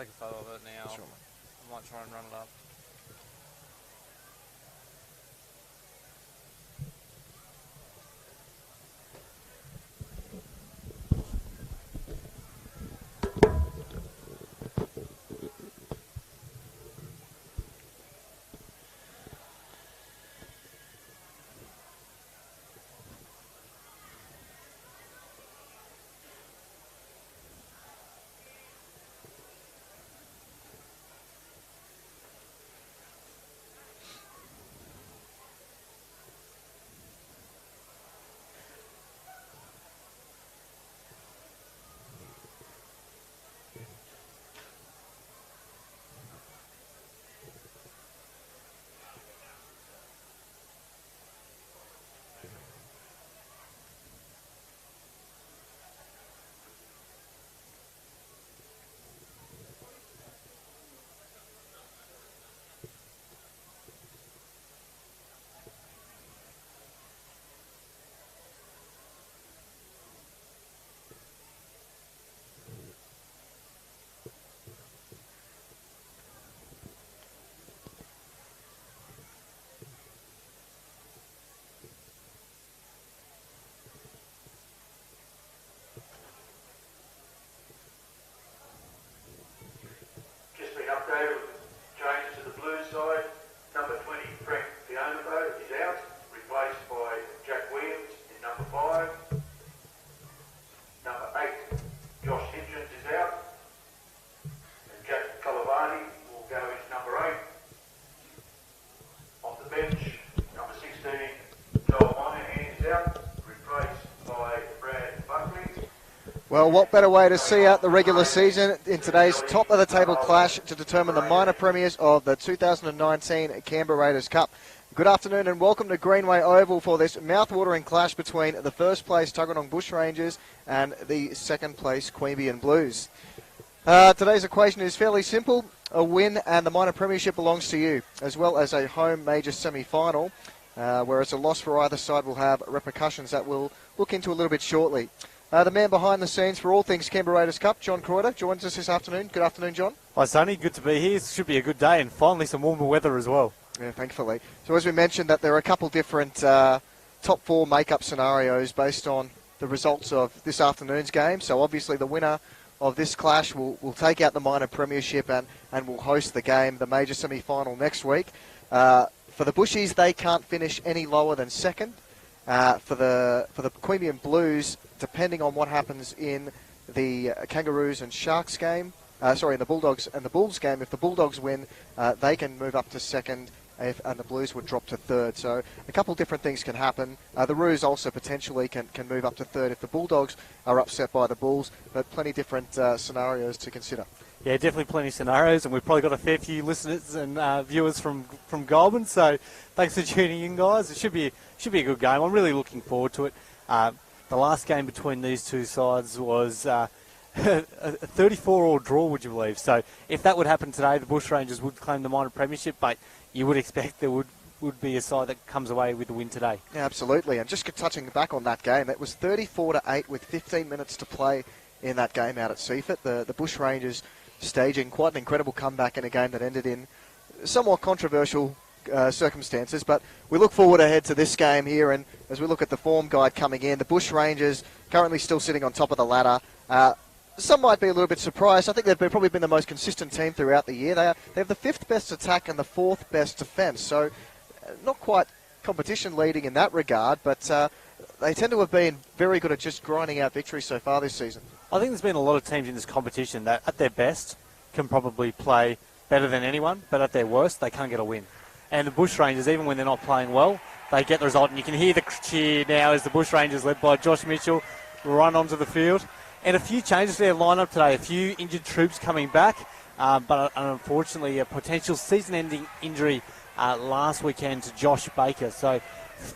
take a photo of it now. Sure. I might try and run it up. Updated changes to the Blues side. Number 20, Queanbeyan is out, replaced by Jack Williams in number 5. Number 8, Josh Hitchens is out, and Jack Calavani will go as number 8. On the bench, number 16, Joel Monahan is out, replaced by Brad Buckley. Well, what better way to see out the regular season in today's top-of-the-table clash to determine the minor premiers of the 2019 Canberra Raiders Cup. Good afternoon and welcome to Greenway Oval for this mouth-watering clash between the first-place Tuggeranong Bushrangers and the second-place Queanbeyan Blues. Today's equation is fairly simple. A win and the minor premiership belongs to you, as well as a home major semi-final, whereas a loss for either side will have repercussions that we'll look into a little bit shortly. The man behind the scenes for all things Canberra Raiders Cup, John Crowder, joins us this afternoon. Good afternoon, John. Hi, Sonny. Good to be here. It should be a good day and finally some warmer weather as well. Yeah, thankfully. So as we mentioned, that there are a couple different top 4 make-up scenarios based on the results of this afternoon's game. So obviously the winner of this clash will take out the minor premiership and will host the game, the major semi-final next week. For the Bushies, they can't finish any lower than second. For the Queanbeyan Blues, depending on what happens in the Kangaroos and Sharks game, in the Bulldogs and the Bulls game, if the Bulldogs win, they can move up to second, and the Blues would drop to third. So a couple different things can happen. The Roos also potentially can move up to third if the Bulldogs are upset by the Bulls, but plenty different scenarios to consider. Yeah, definitely plenty of scenarios, and we've probably got a fair few listeners and viewers from Goulburn, so thanks for tuning in, guys. It should be a good game. I'm really looking forward to it. The last game between these two sides was a 34-all draw, would you believe? So if that would happen today, the Bushrangers would claim the minor premiership, but you would expect there would be a side that comes away with the win today. Yeah, absolutely. And just touching back on that game, it was 34-8 with 15 minutes to play in that game out at Seaford. The Bushrangers staging quite an incredible comeback in a game that ended in somewhat controversial circumstances, but we look forward ahead to this game here, and as we look at the form guide coming in, the Bushrangers currently still sitting on top of the ladder. Some might be a little bit surprised. I think they've probably been the most consistent team throughout the year. They have the 5th best attack and the 4th best defence, so not quite competition leading in that regard, but they tend to have been very good at just grinding out victories so far this season. I think there's been a lot of teams in this competition that at their best can probably play better than anyone, but at their worst they can't get a win. And the Bushrangers, even when they're not playing well, they get the result. And you can hear the cheer now as the Bushrangers, led by Josh Mitchell, run onto the field. And a few changes to their lineup today. A few injured troops coming back, but unfortunately a potential season-ending injury last weekend to Josh Baker.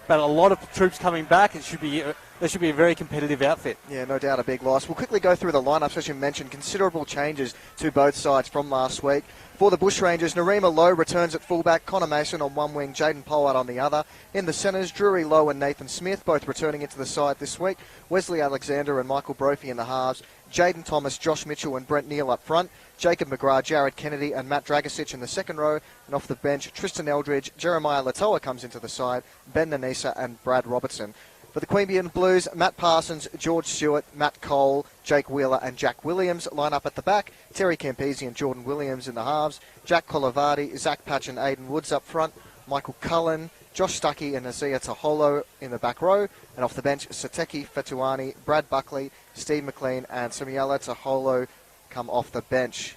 But a lot of troops coming back. It should be a very competitive outfit. Yeah, no doubt a big loss. We'll quickly go through the lineups. As you mentioned, considerable changes to both sides from last week. For the Bushrangers, Narima Lowe returns at fullback, Connor Mason on one wing, Jaden Pollard on the other. In the centres, Drury Lowe and Nathan Smith, both returning into the side this week. Wesley Alexander and Michael Brophy in the halves. Jaden Thomas, Josh Mitchell and Brent Neal up front. Jacob McGrath, Jared Kennedy and Matt Dragicic in the second row. And off the bench, Tristan Eldridge, Jeremiah Latoa comes into the side, Ben Nanisa and Brad Robertson. For the Queanbeyan Blues, Matt Parsons, George Stewart, Matt Cole, Jake Wheeler and Jack Williams line up at the back. Terry Campese and Jordan Williams in the halves. Jack Colavardi, Zach Patch and Aidan Woods up front. Michael Cullen, Josh Stuckey and Nazia Taholo in the back row. And off the bench, Sateki Fetuani, Brad Buckley, Steve McLean and Samuela Taholo come off the bench.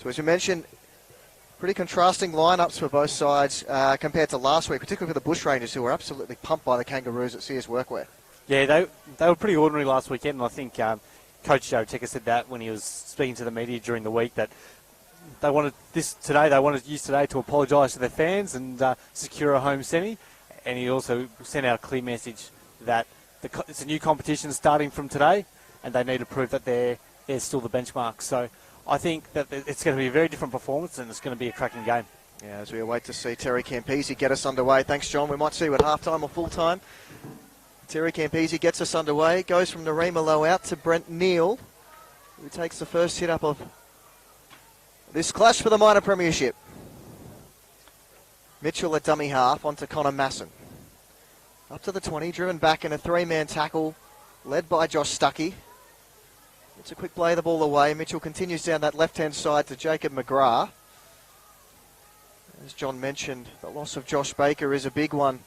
So as we mentioned, pretty contrasting lineups for both sides compared to last week, particularly for the Bushrangers, who were absolutely pumped by the Kangaroos at CS Workwear. Yeah, they were pretty ordinary last weekend, and I think Coach Joe Ticker said that when he was speaking to the media during the week, that they wanted to use today to apologise to their fans and secure a home semi. And he also sent out a clear message that it's a new competition starting from today, and they need to prove that they're still the benchmark. So I think that it's going to be a very different performance, and it's going to be a cracking game. Yeah, as we await to see Terry Campese get us underway. Thanks, John. We might see you at half-time or full-time. Terry Campese gets us underway. Goes from Narima Lowe out to Brent Neal, who takes the first hit up of this clash for the minor premiership. Mitchell at dummy half onto Connor Masson. Up to the 20, driven back in a three-man tackle, led by Josh Stuckey. It's a quick play the ball away. Mitchell continues down that left-hand side to Jacob McGrath. As John mentioned, the loss of Josh Baker is a big one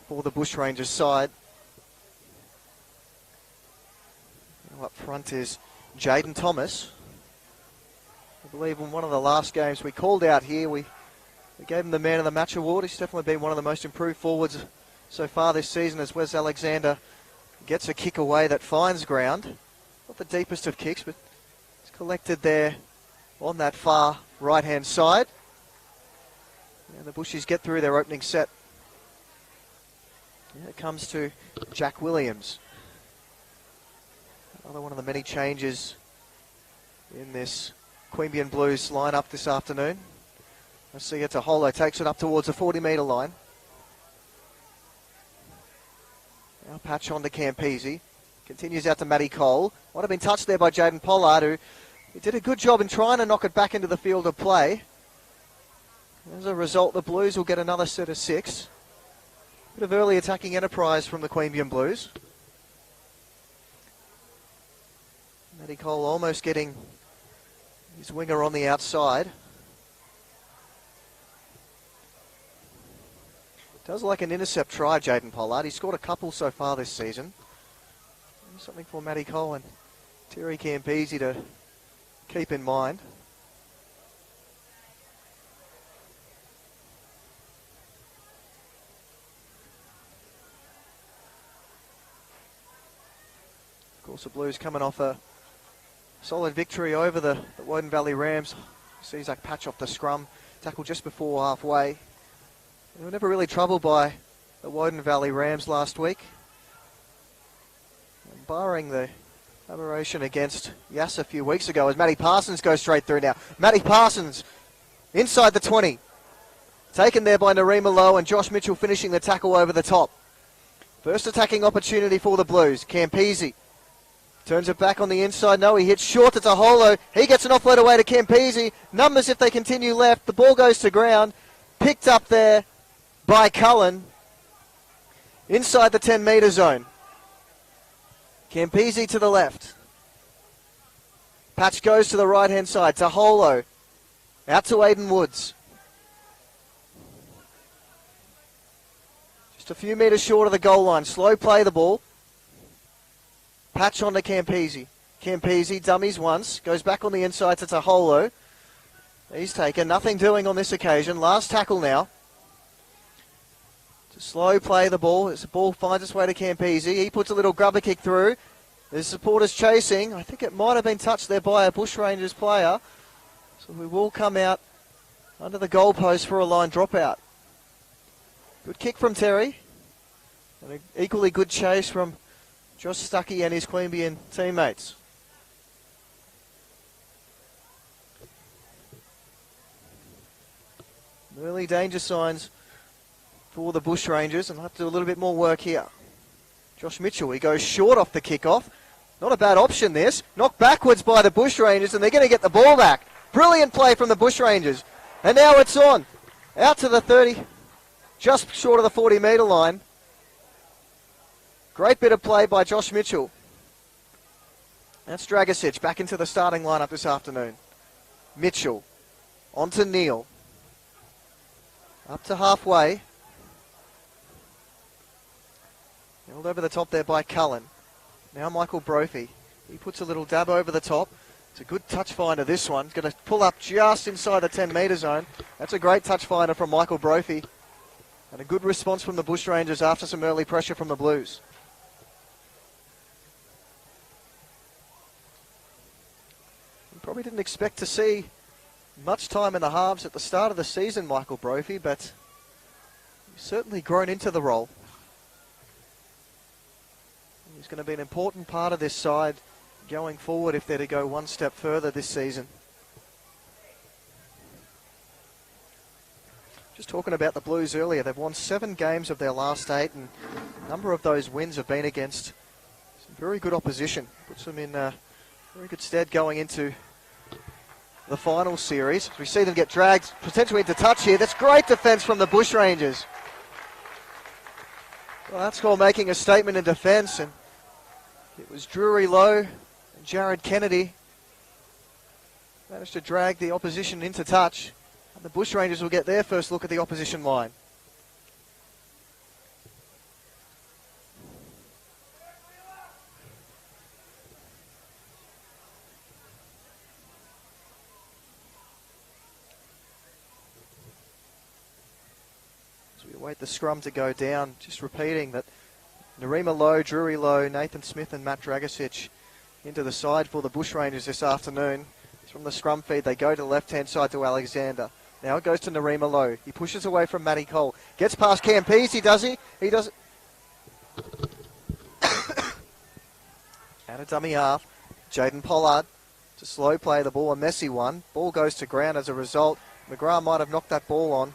for the Bushrangers side. Now up front is Jaden Thomas. I believe in one of the last games we called out here, we gave him the Man of the Match award. He's definitely been one of the most improved forwards so far this season, as Wes Alexander gets a kick away that finds ground. Not the deepest of kicks, but it's collected there on that far right-hand side. And the Bushies get through their opening set. And it comes to Jack Williams. Another one of the many changes in this Queanbeyan Blues lineup this afternoon. Nazia Taholo takes it up towards the 40-metre line. Now patch on to Campese. Continues out to Matty Cole. Might have been touched there by Jaden Pollard, who did a good job in trying to knock it back into the field of play. As a result, the Blues will get another set of 6. Bit of early attacking enterprise from the Queanbeyan Blues. Matty Cole almost getting his winger on the outside. Does like an intercept try, Jaden Pollard. He's scored a couple so far this season. Something for Matty Cole and Terry Campese to keep in mind. Of course, the Blues coming off a solid victory over the Woden Valley Rams. See Zach Patch off the scrum, tackle just before halfway. They were never really troubled by the Woden Valley Rams last week. And barring the aberration against Yass a few weeks ago, as Matty Parsons goes straight through now. Matty Parsons inside the 20. Taken there by Narima Lowe and Josh Mitchell finishing the tackle over the top. First attacking opportunity for the Blues. Campese turns it back on the inside. No, he hits short to Taholo. He gets an offload away to Campese. Numbers if they continue left. The ball goes to ground. Picked up there by Cullen inside the 10-metre zone. Campese to the left. Patch goes to the right-hand side. Taholo out to Aidan Woods. Just a few metres short of the goal line. Slow play the ball. Patch on to Campese. Campese dummies once. Goes back on the inside to Taholo. He's taken. Nothing doing on this occasion. Last tackle now. To slow play the ball. As the ball finds its way to Campese. He puts a little grubber kick through. There's supporters chasing. I think it might have been touched there by a Bushrangers player. So we will come out under the goalpost for a line dropout. Good kick from Terry. And an equally good chase from Josh Stuckey and his Queanbeyan teammates. Early danger signs for the Bushrangers, and I'll have to do a little bit more work here. Josh Mitchell, he goes short off the kickoff. Not a bad option, this. Knocked backwards by the Bushrangers, and they're going to get the ball back. Brilliant play from the Bushrangers. And now it's on. Out to the 30, just short of the 40-metre line. Great bit of play by Josh Mitchell. That's Dragicic back into the starting lineup this afternoon. Mitchell. On to Neal. Up to halfway. Held over the top there by Cullen. Now Michael Brophy. He puts a little dab over the top. It's a good touch finder, this one. He's going to pull up just inside the 10-metre zone. That's a great touch finder from Michael Brophy. And a good response from the Bushrangers after some early pressure from the Blues. We probably didn't expect to see much time in the halves at the start of the season, Michael Brophy, but he's certainly grown into the role. He's going to be an important part of this side going forward if they're to go one step further this season. Just talking about the Blues earlier, they've won 7 games of their last 8, and a number of those wins have been against some very good opposition. Puts them in very good stead going into the final series. We see them get dragged potentially into touch here. That's great defence from the Bushrangers. Well, that's called making a statement in defence, and it was Drury Lowe and Jared Kennedy managed to drag the opposition into touch. And the Bushrangers will get their first look at the opposition line. As we await the scrum to go down, just repeating that Narima Lowe, Drury Lowe, Nathan Smith and Matt Dragicic into the side for the Bushrangers this afternoon. From the scrum feed, they go to the left-hand side to Alexander. Now it goes to Narima Lowe. He pushes away from Matty Cole. Gets past Campese, does he? He does it. Out of dummy half. Jaden Pollard to slow play the ball, a messy one. Ball goes to ground as a result. McGrath might have knocked that ball on.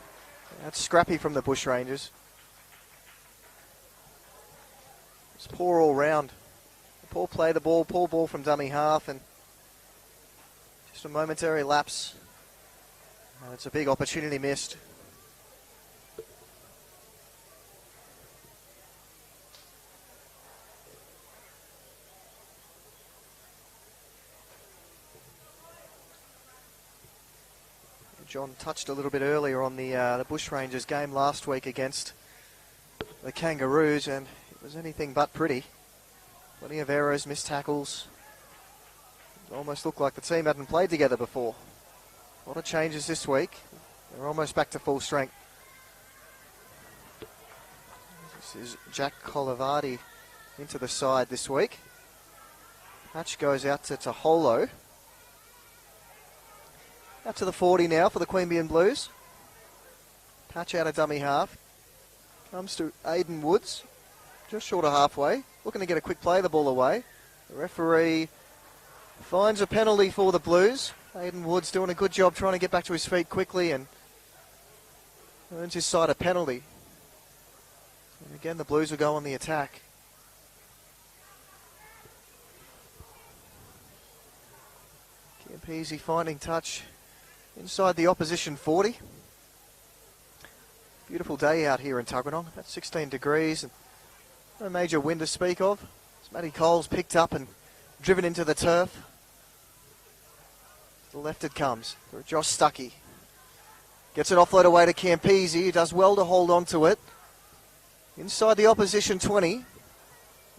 That's scrappy from the Bushrangers. It's poor all round. Poor play the ball, poor ball from dummy half, and just a momentary lapse. And it's a big opportunity missed. John touched a little bit earlier on the Bushrangers game last week against the Kangaroos, and it was anything but pretty. Plenty of errors, missed tackles. It almost looked like the team hadn't played together before. A lot of changes this week. They're almost back to full strength. This is Jack Colavardi into the side this week. Patch goes out to Taholo. Out to the 40 now for the Queanbeyan Blues. Patch out of dummy half. Comes to Aiden Woods. Just short of halfway. Looking to get a quick play the ball away. The referee finds a penalty for the Blues. Aiden Woods doing a good job trying to get back to his feet quickly and earns his side a penalty. And again, the Blues will go on the attack. Campese finding touch inside the opposition 40. Beautiful day out here in Tuggeranong. About 16 degrees and no major wind to speak of. As Matty Cole's picked up and driven into the turf. To the left it comes for Josh Stuckey. Gets it offload away to Campese. He does well to hold on to it. Inside the opposition 20.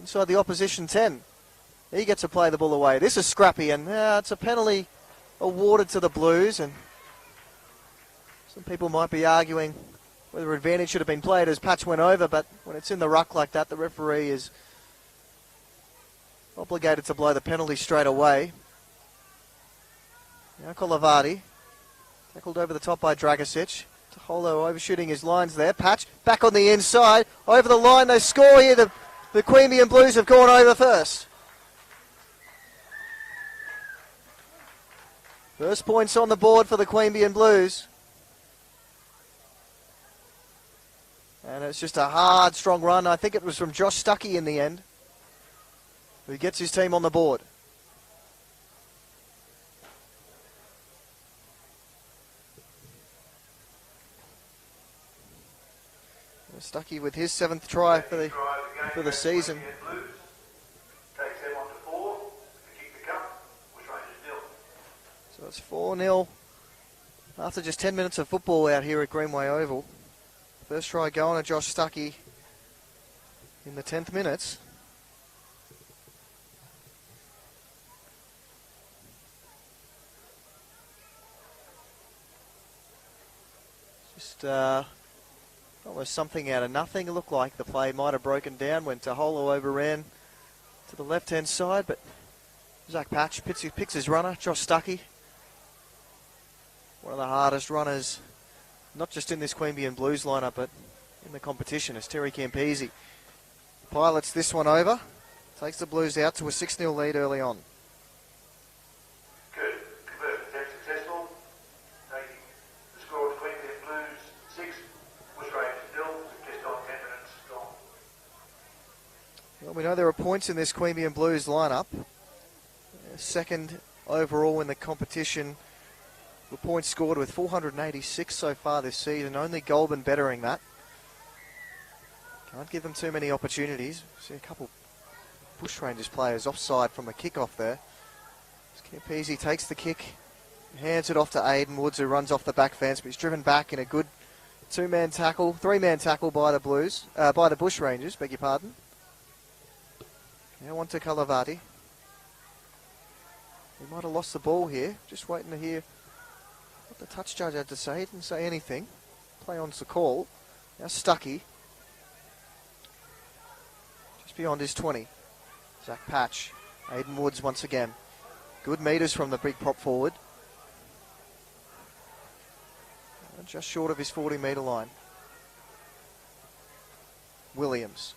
Inside the opposition 10. He gets to play the ball away. This is scrappy, and it's a penalty awarded to the Blues. And some people might be arguing whether advantage should have been played as Patch went over, but when it's in the ruck like that, the referee is obligated to blow the penalty straight away. Now Colavardi, tackled over the top by Dragicic. Taholo overshooting his lines there. Patch back on the inside. Over the line, they score here. The Queanbeyan Blues have gone over first. First points on the board for the Queanbeyan Blues. And it's just a hard, strong run. I think it was from Josh Stuckey in the end. who gets his team on the board. Stuckey with his 7th try for the season. Takes them on to 4 to kick the cup. Bushrangers 0. So it's 4-0 after just 10 minutes of football out here at Greenway Oval. First try going to Josh Stuckey in the 10th minutes. Just almost something out of nothing. It looked like the play might have broken down when Taholo overran to the left-hand side, but Zach Patch picks his runner, Josh Stuckey. One of the hardest runners, not just in this Queanbeyan Blues lineup, but in the competition, is Terry Campese. Pilots this one over, takes the Blues out to a 6-0 lead early on. Good. Conversion attempt successful. Taking the score of Queanbeyan Blues 6, Bushrangers 0, just on 10 minutes gone. Well, we know there are points in this Queanbeyan Blues lineup. Second overall in the competition. The points scored with 486 so far this season. Only Goulburn bettering that. Can't give them too many opportunities. See a couple Bushrangers players offside from a kick-off there. Campese takes the kick, hands it off to Aiden Woods, who runs off the back fence, but he's driven back in a good 2-man tackle, 3-man tackle by the Bushrangers, beg your pardon. Now on to Kalavati. He might have lost the ball here. Just waiting to hear what the touch judge had to say. He didn't say anything. Play on's the call. Now Stuckey. Just beyond his 20. Zach Patch. Aiden Woods once again. Good meters from the big prop forward. Just short of his 40-metre line. Williams.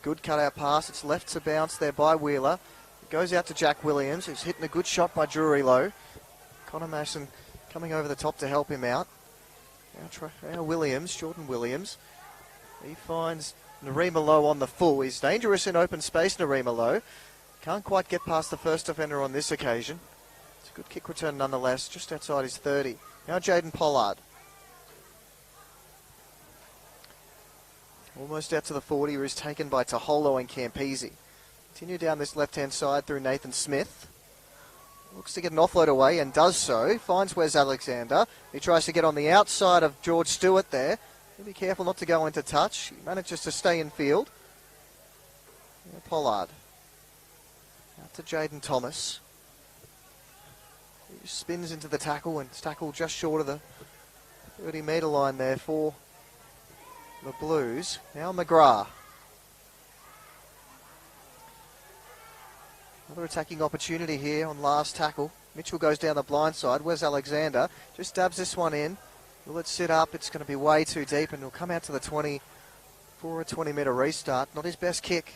Good cutout pass. It's left to bounce there by Wheeler. It goes out to Jack Williams, who's hitting a good shot by Drury Lowe. Connor Mason coming over the top to help him out. Now Williams, Jordan Williams. He finds Narima Lowe on the full. He's dangerous in open space, Narima Lowe. Can't quite get past the first defender on this occasion. It's a good kick return nonetheless, just outside his 30. Now Jaden Pollard. Almost out to the 40, where he's taken by Taholo and Campese. Continue down this left-hand side through Nathan Smith. Looks to get an offload away and does so. Finds Wes Alexander. He tries to get on the outside of George Stewart there. Be careful not to go into touch. He manages to stay in field. Now Pollard. Out to Jaden Thomas. He spins into the tackle and tackle just short of the 30-metre line there for the Blues. Now McGrath. Another attacking opportunity here on last tackle. Mitchell goes down the blind side. Where's Alexander? Just dabs this one in. Will it sit up? It's going to be way too deep, and he'll come out to the 20 for a 20-metre restart. Not his best kick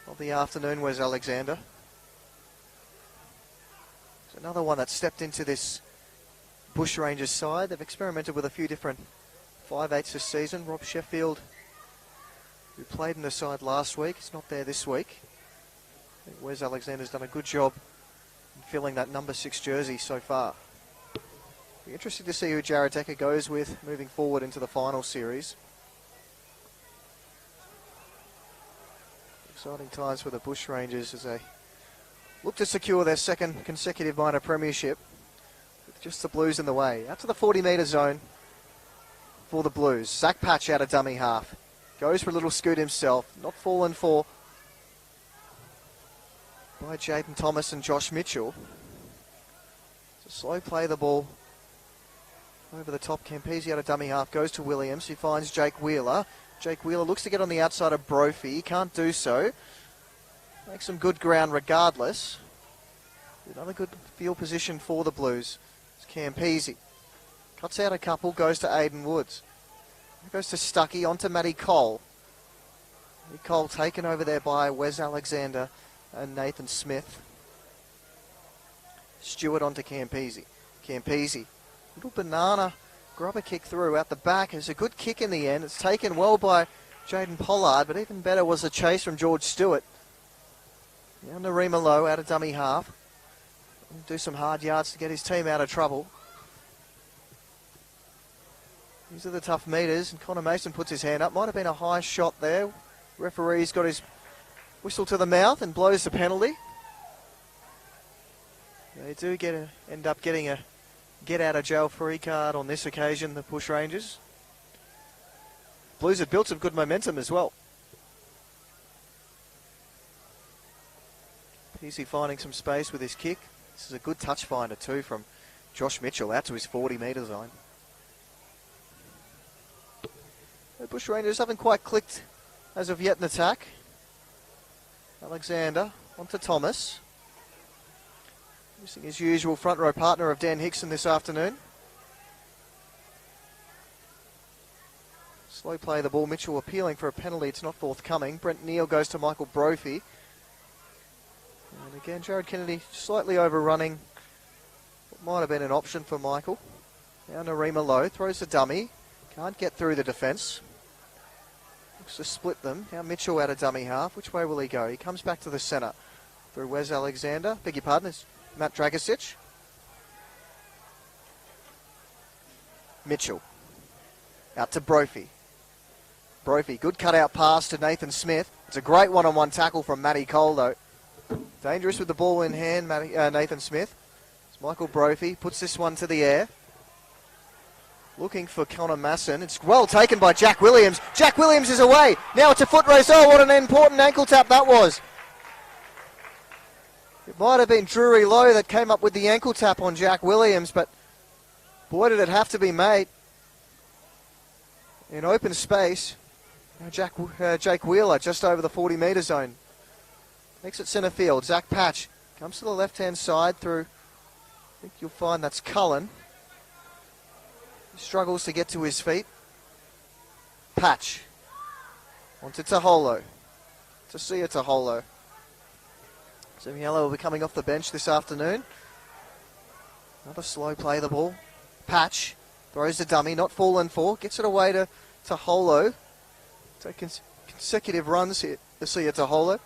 of the afternoon, Wes Alexander. It's another one that stepped into this Bushrangers side. They've experimented with a few different 5/8 this season. Rob Sheffield, who played in the side last week, is not there this week. I think Wes Alexander's done a good job in filling that number 6 jersey so far. Be interested to see who Jared Decker goes with moving forward into the final series. Exciting times for the Bushrangers as they look to secure their second consecutive minor premiership with just the Blues in the way. Out to the 40-metre zone for the Blues. Zach Patch out of dummy half. Goes for a little scoot himself. Not fallen for by Jaden Thomas and Josh Mitchell. It's a slow play the ball over the top. Campese out of dummy half. Goes to Williams. He finds Jake Wheeler. Jake Wheeler looks to get on the outside of Brophy. He can't do so. Makes some good ground regardless. Another good field position for the Blues. It's Campese. Cuts out a couple, goes to Aiden Woods. Goes to Stuckey, onto Matty Cole. Matty Cole taken over there by Wes Alexander and Nathan Smith. Stewart onto Campese. Campese, little banana grubber kick through out the back. It's a good kick in the end. It's taken well by Jaden Pollard, but even better was the chase from George Stewart. Now Narima Lowe out of dummy half. Do some hard yards to get his team out of trouble. These are the tough meters, and Connor Mason puts his hand up. Might have been a high shot there. Referee's got his whistle to the mouth and blows the penalty. They do end up getting a get-out-of-jail-free card on this occasion, the Bushrangers. Blues have built some good momentum as well. Peasy finding some space with his kick. This is a good touch finder too from Josh Mitchell out to his 40-metre zone. The Bushrangers haven't quite clicked as of yet in attack. Alexander onto Thomas. Missing his usual front row partner of Dan Hickson this afternoon. Slow play the ball. Mitchell appealing for a penalty. It's not forthcoming. Brent Neal goes to Michael Brophy. And again, Jared Kennedy slightly overrunning what might have been an option for Michael. Now Narima Lowe throws the dummy. Can't get through the defence. Looks to split them. Now Mitchell out of dummy half. Which way will he go? He comes back to the centre. Through Wes Alexander. Beg your pardon, it's Matt Dragicic. Mitchell. Out to Brophy. Brophy, good cutout pass to Nathan Smith. It's a great one-on-one tackle from Matty Cole though. Dangerous with the ball in hand, Nathan Smith. It's Michael Brophy, puts this one to the air. Looking for Connor Masson. It's well taken by Jack Williams. Jack Williams is away. Now it's a foot race. Oh, what an important ankle tap that was. It might have been Drury Lowe that came up with the ankle tap on Jack Williams, but boy, did it have to be made. In open space, Jake Wheeler just over the 40-metre zone. Takes it centre field. Zach Patch comes to the left-hand side through, I think you'll find that's Cullen. He struggles to get to his feet. Patch. Onto Taholo. To see it Taholo. Zimiello will be coming off the bench this afternoon. Another slow play the ball. Patch throws the dummy, not fallen for. Gets it away to Taholo. Take consecutive runs here to see it Taholo.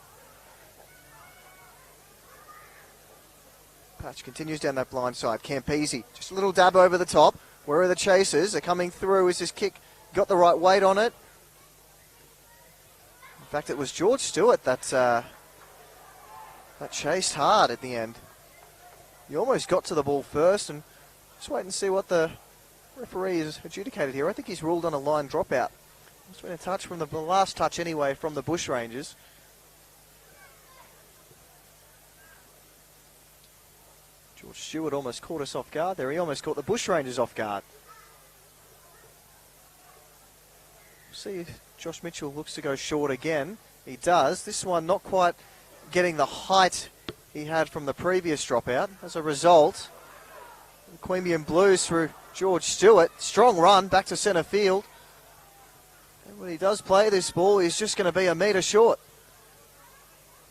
Patch continues down that blind side. Campese, just a little dab over the top. Where are the chasers? They're coming through. Is this kick got the right weight on it? In fact, it was George Stewart that chased hard at the end. He almost got to the ball first, and just wait and see what the referee has adjudicated here. I think he's ruled on a line dropout. It's been a touch from the last touch anyway from the Bushrangers. George Stewart almost caught us off guard there. He almost caught the Bushrangers off guard. See if Josh Mitchell looks to go short again. He does. This one not quite getting the height he had from the previous dropout. As a result, the Queanbeyan Blues through George Stewart. Strong run back to centre field. And when he does play this ball, he's just going to be a metre short.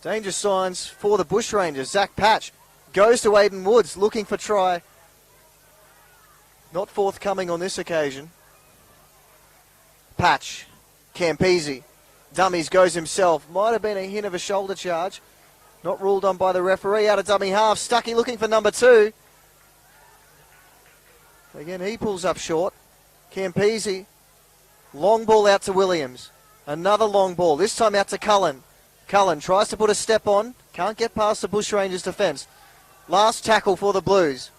Danger signs for the Bushrangers. Zach Patch goes to Aiden Woods looking for try. Not forthcoming on this occasion. Patch. Campese. Dummies goes himself. Might have been a hint of a shoulder charge. Not ruled on by the referee. Out of dummy half. Stuckey looking for number 2. Again, he pulls up short. Campese. Long ball out to Williams. Another long ball. This time out to Cullen. Cullen tries to put a step on. Can't get past the Bushrangers defence. Last tackle for the Blues.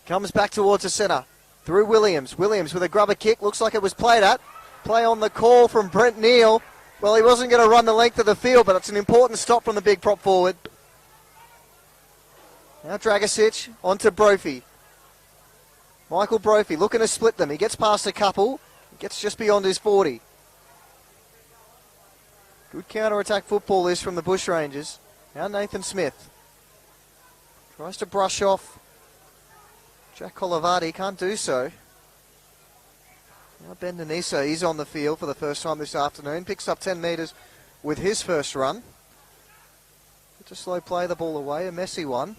Comes back towards the centre. Through Williams. Williams with a grubber kick. Looks like it was played at. Play on the call from Brent Neal. Well, he wasn't going to run the length of the field, but it's an important stop from the big prop forward. Now Dragicic onto Brophy. Michael Brophy looking to split them. He gets past a couple. He gets just beyond his 40. Good counter-attack football this from the Bushrangers. Now Nathan Smith. Tries to brush off Jack Colavati. Can't do so. Now Ben Deniso, he's on the field for the first time this afternoon. Picks up 10 metres with his first run. Just slow play the ball away. A messy one.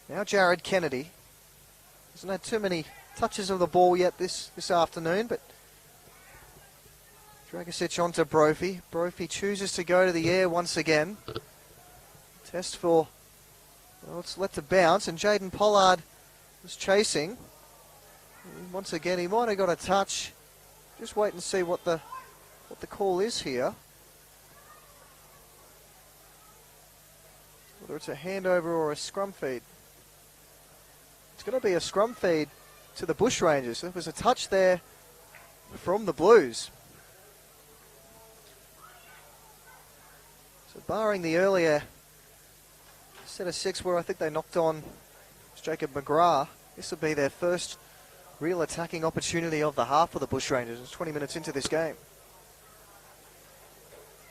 Now Jared Kennedy. Hasn't had too many touches of the ball yet this afternoon, but Dragicic onto Brophy. Brophy chooses to go to the air once again. Test for... Well, it's let to bounce, and Jaden Pollard was chasing. Once again, he might have got a touch. Just wait and see what the call is here. Whether it's a handover or a scrum feed. It's going to be a scrum feed to the Bushrangers. There was a touch there from the Blues. So barring the earlier set of 6 where I think they knocked on Jacob McGrath, this will be their first real attacking opportunity of the half for the Bushrangers. It's 20 minutes into this game.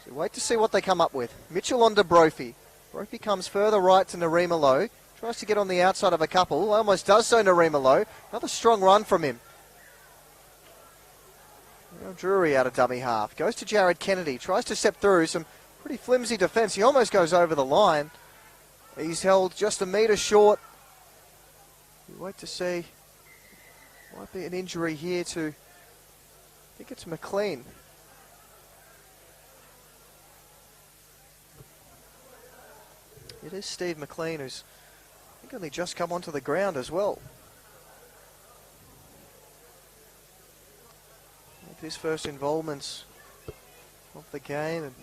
So wait to see what they come up with. Mitchell onto Brophy. Brophy comes further right to Narima Lowe. Tries to get on the outside of a couple. Almost does so, Narima Lowe. Another strong run from him. Now Drury out of dummy half. Goes to Jared Kennedy. Tries to step through some pretty flimsy defence. He almost goes over the line. He's held just a metre short. We wait to see. Might be an injury here to, I think it's McLean. It is Steve McLean, who's I think only just come onto the ground as well. With his first involvements of the game, and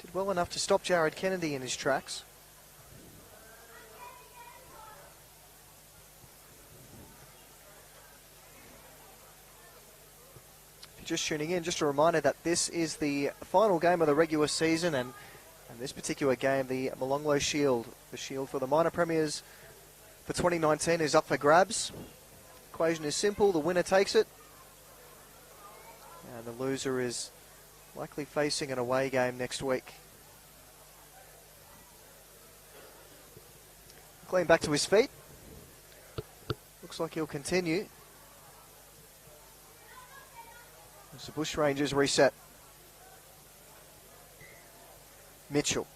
did well enough to stop Jared Kennedy in his tracks. Just tuning in, just a reminder that this is the final game of the regular season, and this particular game, the Molonglo Shield, the shield for the minor premiers for 2019, is up for grabs. Equation is simple, the winner takes it, and the loser is likely facing an away game next week. McLean back to his feet. Looks like he'll continue. As the Bushrangers reset. Mitchell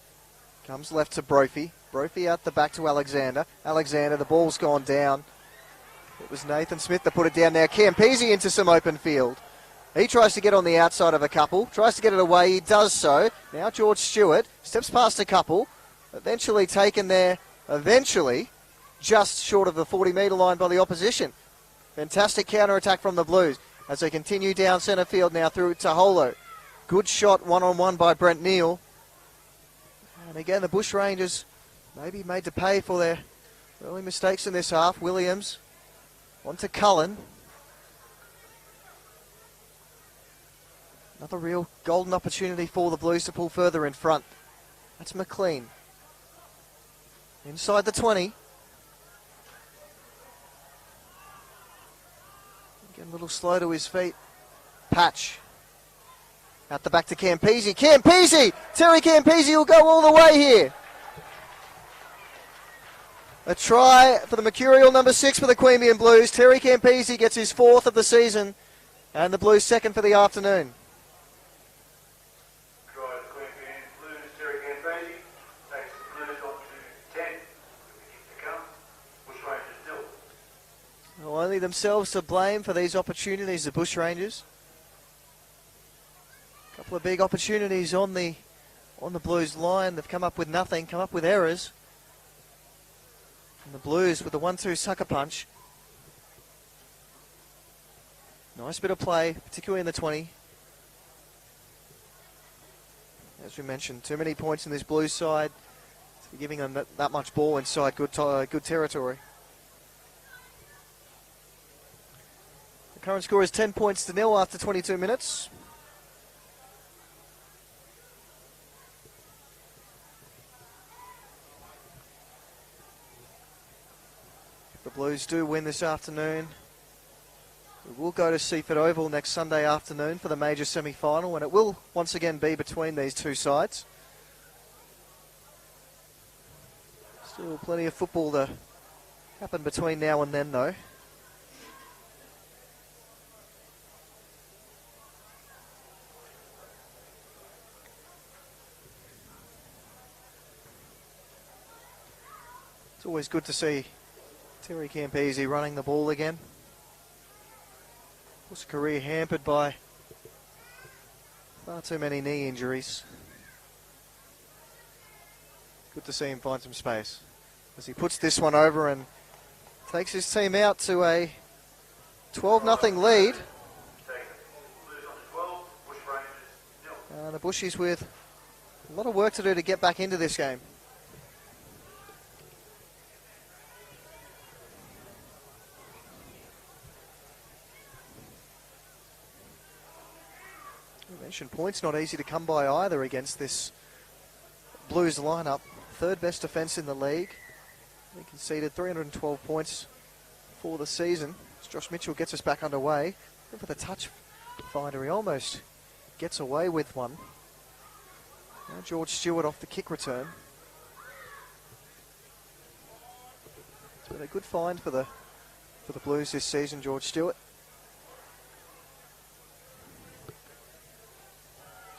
comes left to Brophy. Brophy out the back to Alexander. Alexander, the ball's gone down. It was Nathan Smith that put it down there. Campese into some open field. He tries to get on the outside of a couple. Tries to get it away. He does so. Now George Stewart steps past a couple. Eventually taken there. Eventually just short of the 40-metre line by the opposition. Fantastic counter-attack from the Blues as they continue down centre field now through to Holo. Good shot one-on-one by Brent Neal. And again, the Bushrangers maybe made to pay for their early mistakes in this half. Williams on to Cullen. Another real golden opportunity for the Blues to pull further in front. That's McLean. Inside the 20. Getting a little slow to his feet. Patch. Out the back to Campese. Campese! Terry Campese will go all the way here. A try for the Mercurial number 6 for the Queanbeyan Blues. Terry Campese gets his 4th of the season. And the Blues 2nd for the afternoon. Try the Queanbeyan Blues, Terry Campese. Takes the Blues on to 10. To come. Bushrangers still. Well, only themselves to blame for these opportunities, the Bushrangers. A couple of big opportunities on the Blues line. They've come up with nothing, come up with errors. And the Blues with the 1-2 sucker punch. Nice bit of play, particularly in the 20. As we mentioned, too many points in this Blues side to be giving them that much ball inside good territory. The current score is 10 points to 0 after 22 minutes. If the Blues do win this afternoon, we will go to Seaford Oval next Sunday afternoon for the major semi-final, and it will once again be between these two sides. Still plenty of football to happen between now and then, though. It's always good to see Terry Campese running the ball again. Was a career hampered by far too many knee injuries. Good to see him find some space as he puts this one over and takes his team out to a 12-0 lead. The Bushies with a lot of work to do to get back into this game. I mentioned points not easy to come by either against this Blues lineup. Third best defence in the league. They conceded 312 points for the season. As Josh Mitchell gets us back underway. Look for the touch finder. He almost gets away with one. Now George Stewart off the kick return. It's been a good find for the Blues this season, George Stewart.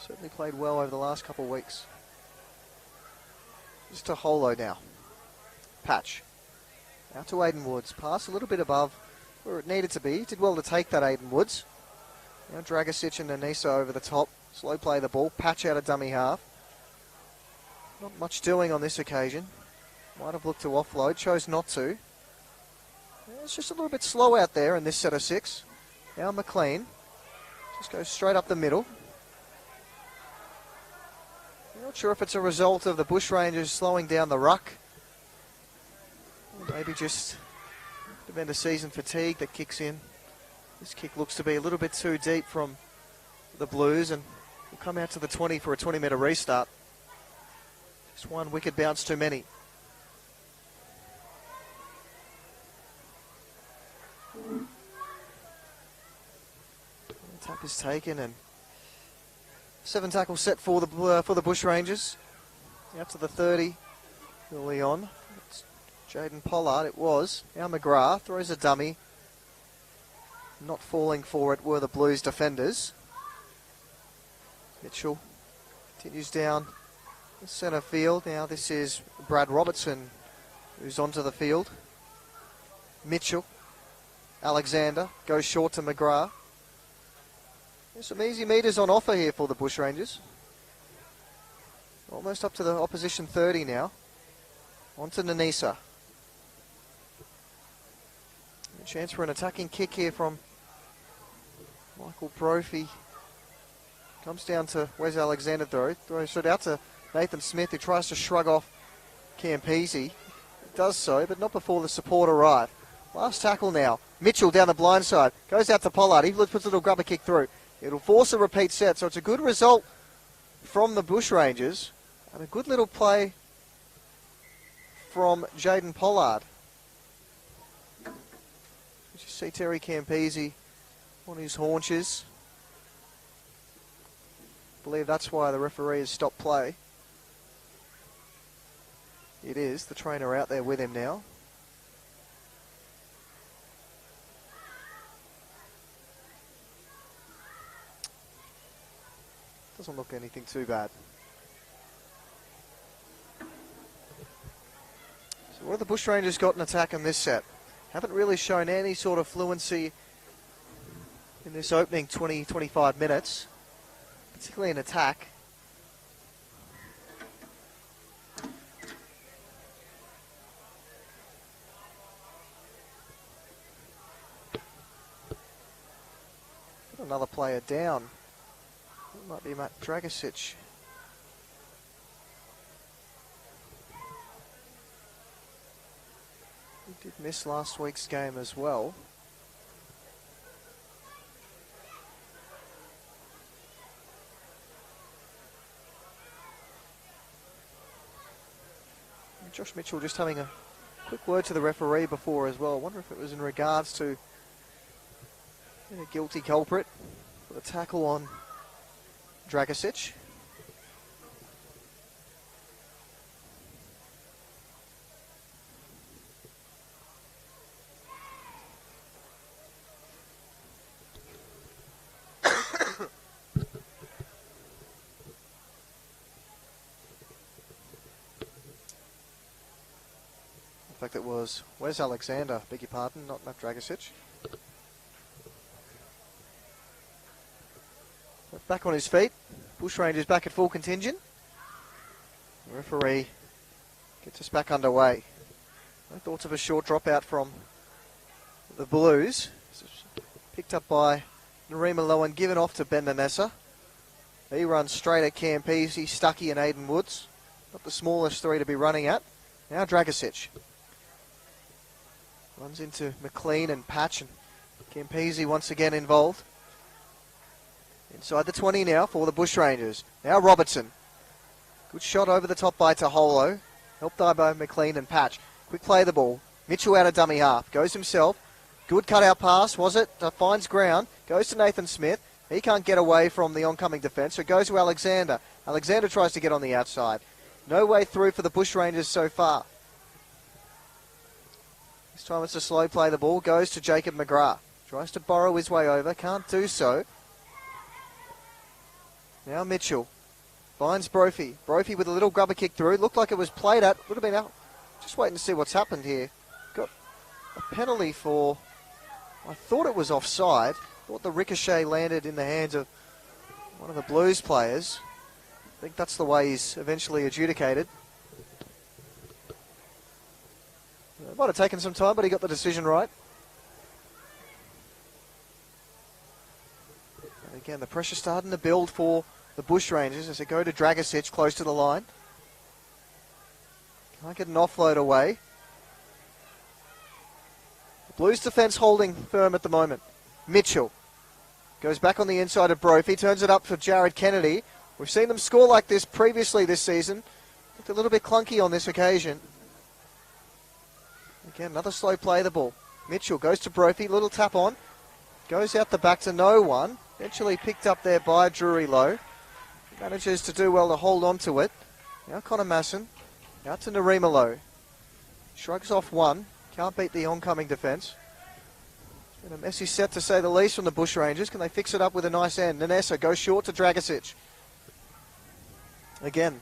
Certainly played well over the last couple of weeks. Just to Holo now. Patch. Out to Aiden Woods. Pass a little bit above where it needed to be. Did well to take that, Aiden Woods. Now Dragosic and Nanisa over the top. Slow play the ball. Patch out of dummy half. Not much doing on this occasion. Might have looked to offload. Chose not to. It's just a little bit slow out there in this set of 6. Now McLean. Just goes straight up the middle. Not sure if it's a result of the Bushrangers slowing down the ruck. Or maybe just the end of season fatigue that kicks in. This kick looks to be a little bit too deep from the Blues and will come out to the 20 for a 20-metre restart. Just one wicked bounce too many. Tap is taken and 7 tackles set for the Bushrangers. Out to the 30 early on. It's Jaden Pollard, it was. Now McGrath throws a dummy. Not falling for it were the Blues defenders. Mitchell continues down the centre field. Now this is Brad Robertson who's onto the field. Mitchell. Alexander goes short to McGrath. There's some easy meters on offer here for the Bushrangers. Almost up to the opposition 30 now. On to Nanisa. A chance for an attacking kick here from Michael Brophy. Comes down to Wes Alexander though. Throws it out to Nathan Smith who tries to shrug off Campese. Does so, but not before the support arrive. Last tackle now. Mitchell down the blind side. Goes out to Pollard. He puts a little grubber kick through. It'll force a repeat set, so it's a good result from the Bushrangers. And a good little play from Jaden Pollard. You see Terry Campese on his haunches. I believe that's why the referee has stopped play. It is. The trainer out there with him now. Doesn't look anything too bad. So what have the Bushrangers got in attack in this set? Haven't really shown any sort of fluency in this opening 20-25 minutes, particularly in attack. Got another player down. It might be Matt Dragosic. He did miss last week's game as well. And Josh Mitchell just having a quick word to the referee before as well. I wonder if it was in regards to a guilty culprit for the tackle on Dragosic. In fact, it was Wes Alexander, beg your pardon, not Matt Dragosic. back on his feet. Bushrangers back at full contingent. The referee gets us back underway. No thoughts of a short dropout from the Blues. Picked up by Narima Low and given off to Ben Nanessa. He runs straight at Campese, Stuckey and Aiden Woods. Not the smallest three to be running at. Now Dragicic. Runs into McLean and Patch, and Campese once again involved. Inside the 20 now for the Bushrangers. Now Robertson. Good shot over the top by Taholo. Helped by McLean and Patch. Quick play the ball. Mitchell out of dummy half. Goes himself. Good cutout pass, was it? Finds ground. Goes to Nathan Smith. He can't get away from the oncoming defence, so it goes to Alexander. Alexander tries to get on the outside. No way through for the Bushrangers so far. This time it's a slow play. The ball goes to Jacob McGrath. Tries to borrow his way over. Can't do so. Now Mitchell. Finds Brophy. Brophy with a little grubber kick through. Looked like it was played at. Would have been out. Just waiting to see what's happened here. Got a penalty for... I thought it was offside. Thought the ricochet landed in the hands of one of the Blues players. I think that's the way he's eventually adjudicated. It might have taken some time, but he got the decision right. And again, the pressure starting to build for the Bushrangers as they go to Dragicic close to the line. Can't get an offload away. The Blues defence holding firm at the moment. Mitchell goes back on the inside of Brophy, turns it up for Jared Kennedy. We've seen them score like this previously this season. Looked a little bit clunky on this occasion. Again, another slow play the ball. Mitchell goes to Brophy, little tap on. Goes out the back to no one. Eventually picked up there by Drury Lowe. Manages to do well to hold on to it. Now Connor Masson. Out to Narima Lowe. Shrugs off one. Can't beat the oncoming defence. It's been a messy set to say the least from the Bushrangers. Can they fix it up with a nice end? Nanessa goes short to Dragicic. Again.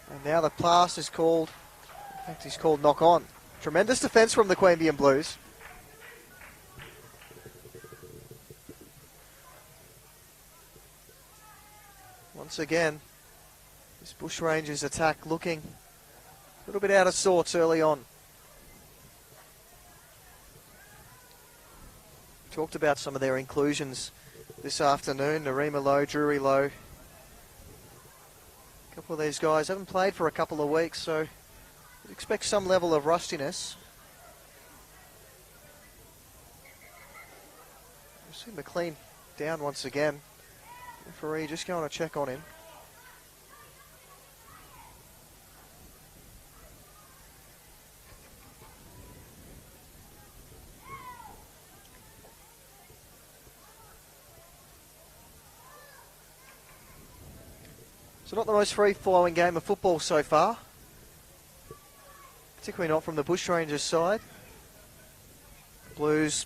And now the pass is called, in fact he's called knock on. Tremendous defence from the Queanbeyan Blues. Once again, this Bushrangers attack looking a little bit out of sorts early on. Talked about some of their inclusions this afternoon. Narima Lowe, Drury Lowe. A couple of these guys haven't played for a couple of weeks, so you'd expect some level of rustiness. We see McLean down once again. Referee just going to check on him. So not the most free-flowing game of football so far. Particularly not from the Bushrangers side. Blues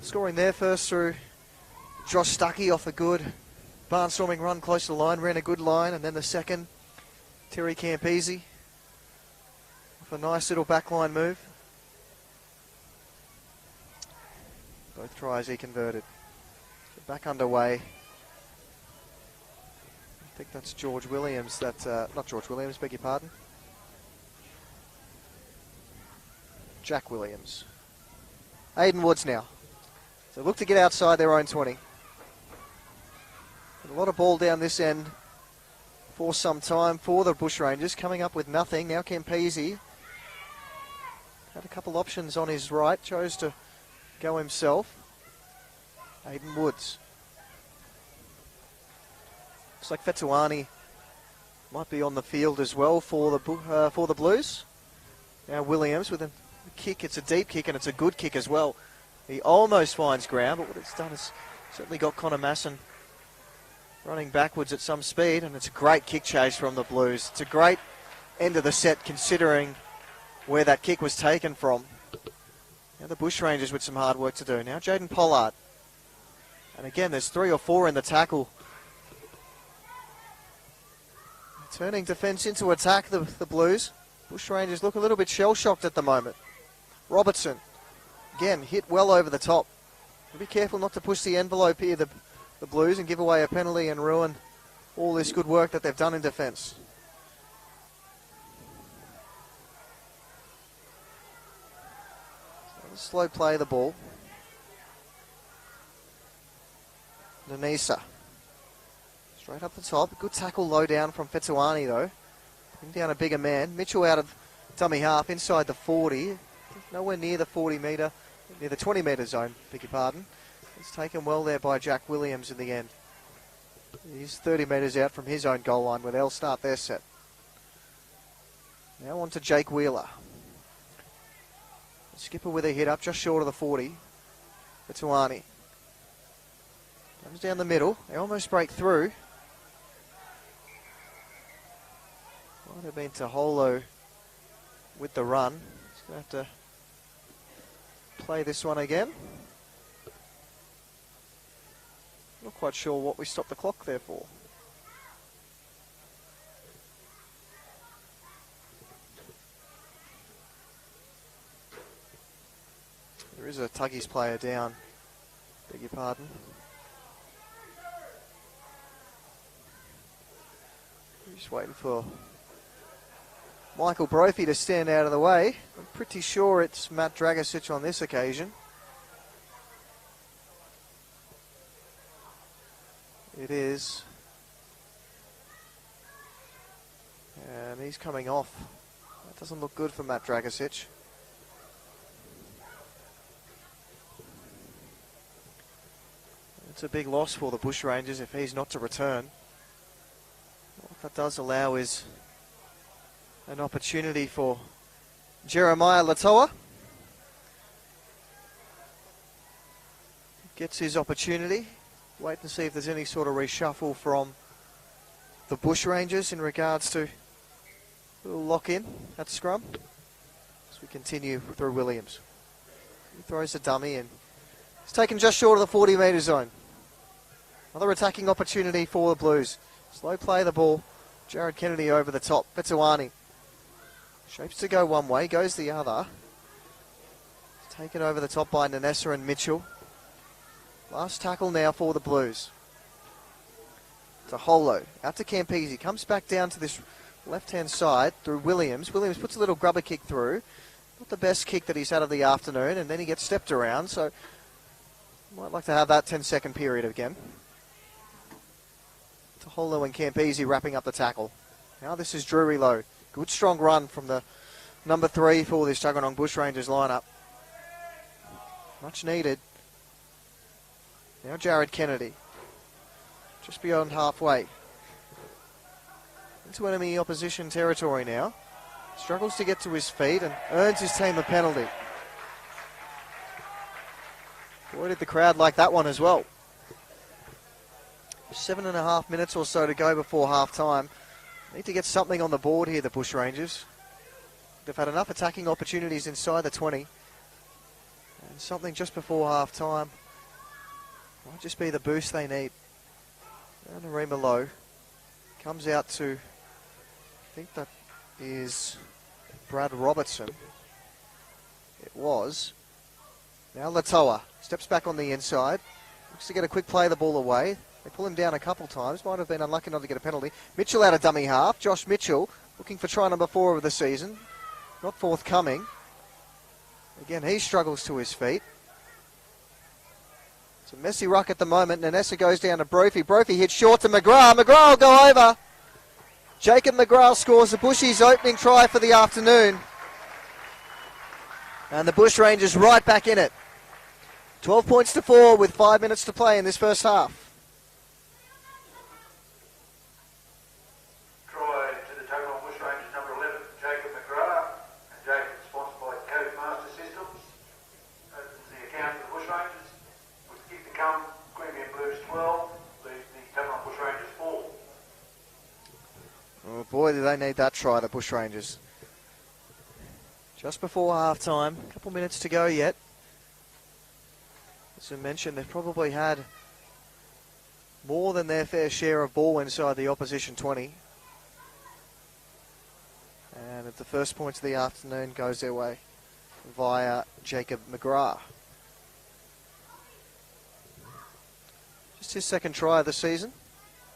scoring their first through Josh Stuckey off a good barnstorming run close to the line, ran a good line, and then the second, Terry Campese with a nice little backline move. Both tries he converted. So back underway. I think that's George Williams, not George Williams, beg your pardon. Jack Williams. Aiden Woods now. So look to get outside their own 20. A lot of ball down this end for some time for the Bushrangers, coming up with nothing. Now Campese had a couple options on his right, chose to go himself. Aiden Woods. Looks like Fetuani might be on the field as well for the Blues. Now Williams with a kick. It's a deep kick and it's a good kick as well. He almost finds ground, but what it's done is certainly got Connor Masson running backwards at some speed, and it's a great kick chase from the Blues. It's a great end of the set considering where that kick was taken from. Now the Bushrangers with some hard work to do. Now Jaden Pollard. And again, there's 3 or 4 in the tackle. Turning defence into attack, the Blues. Bushrangers look a little bit shell-shocked at the moment. Robertson, again, hit well over the top. Be careful not to push the envelope here. The the Blues and give away a penalty and ruin all this good work that they've done in defence. So slow play the ball. Nanisa. Straight up the top. Good tackle low down from Fetuani though. Bring down a bigger man. Mitchell out of dummy half inside the 40. Nowhere near the 40 metre, near the 20 metre zone, beg your pardon. It's taken well there by Jack Williams in the end. He's 30 metres out from his own goal line where they'll start their set. Now on to Jake Wheeler. Skipper with a hit up just short of the 40. Fetuani. Comes down the middle. They almost break through. Might have been Taholo with the run. He's going to have to play this one again. Not quite sure what we stopped the clock there for. There is a Tuggies player down. Beg your pardon. Just waiting for Michael Brophy to stand out of the way. I'm pretty sure it's Matt Dragicic on this occasion. It is. And he's coming off. That doesn't look good for Matt Dragicic. It's a big loss for the Bushrangers if he's not to return. What that does allow is an opportunity for Jeremiah Latoa. Gets his opportunity. Wait and see if there's any sort of reshuffle from the Bushrangers in regards to a little lock in at scrum. As we continue through Williams. He throws a dummy in. He's taken just short of the 40 metre zone. Another attacking opportunity for the Blues. Slow play the ball. Jared Kennedy over the top. Fetuani. Shapes to go one way, goes the other. It's taken over the top by Nanessa and Mitchell. Last tackle now for the Blues. To Holo. Out to Campese. Comes back down to this left-hand side through Williams. Williams puts a little grubber kick through. Not the best kick that he's had of the afternoon, and then he gets stepped around, so might like to have that 10-second period again. To Holo and Campese wrapping up the tackle. Now this is Drew Reload. Good strong run from the number 3 for this Tuggeranong Bushrangers lineup. Much needed. Now Jared Kennedy. Just beyond halfway. Into enemy opposition territory now. Struggles to get to his feet and earns his team a penalty. Boy, did the crowd like that one as well. 7.5 minutes or so to go before half time. Need to get something on the board here, the Bushrangers. They've had enough attacking opportunities inside the 20. And something just before half time. Might just be the boost they need. And Arima Low comes out to, I think that is Brad Robertson. It was. Now Latoa steps back on the inside. Looks to get a quick play of the ball away. They pull him down a couple times. Might have been unlucky not to get a penalty. Mitchell out of dummy half. Josh Mitchell looking for try number 4 of the season. Not forthcoming. Again, he struggles to his feet. It's a messy ruck at the moment. Nanessa goes down to Brophy. Brophy hits short to McGrath. McGrath will go over. Jacob McGrath scores the Bushies' opening try for the afternoon. And the Bushrangers right back in it. 12 points to 4 with 5 minutes to play in this first half. Try to the Tuggeranong Bushrangers, number 11, Jacob McGrath. And Jacob is sponsored by Codemaster Systems. Opens the account for the Bushrangers. With kick to come, Queanbeyan Blues 12, leaves the Tuggeranong Bushrangers 4. Oh boy, do they need that try, the Bushrangers. Just before half time, a couple minutes to go yet. As I mentioned, they've probably had more than their fair share of ball inside the opposition 20. And at the first points of the afternoon goes their way via Jacob McGrath. Just his second try of the season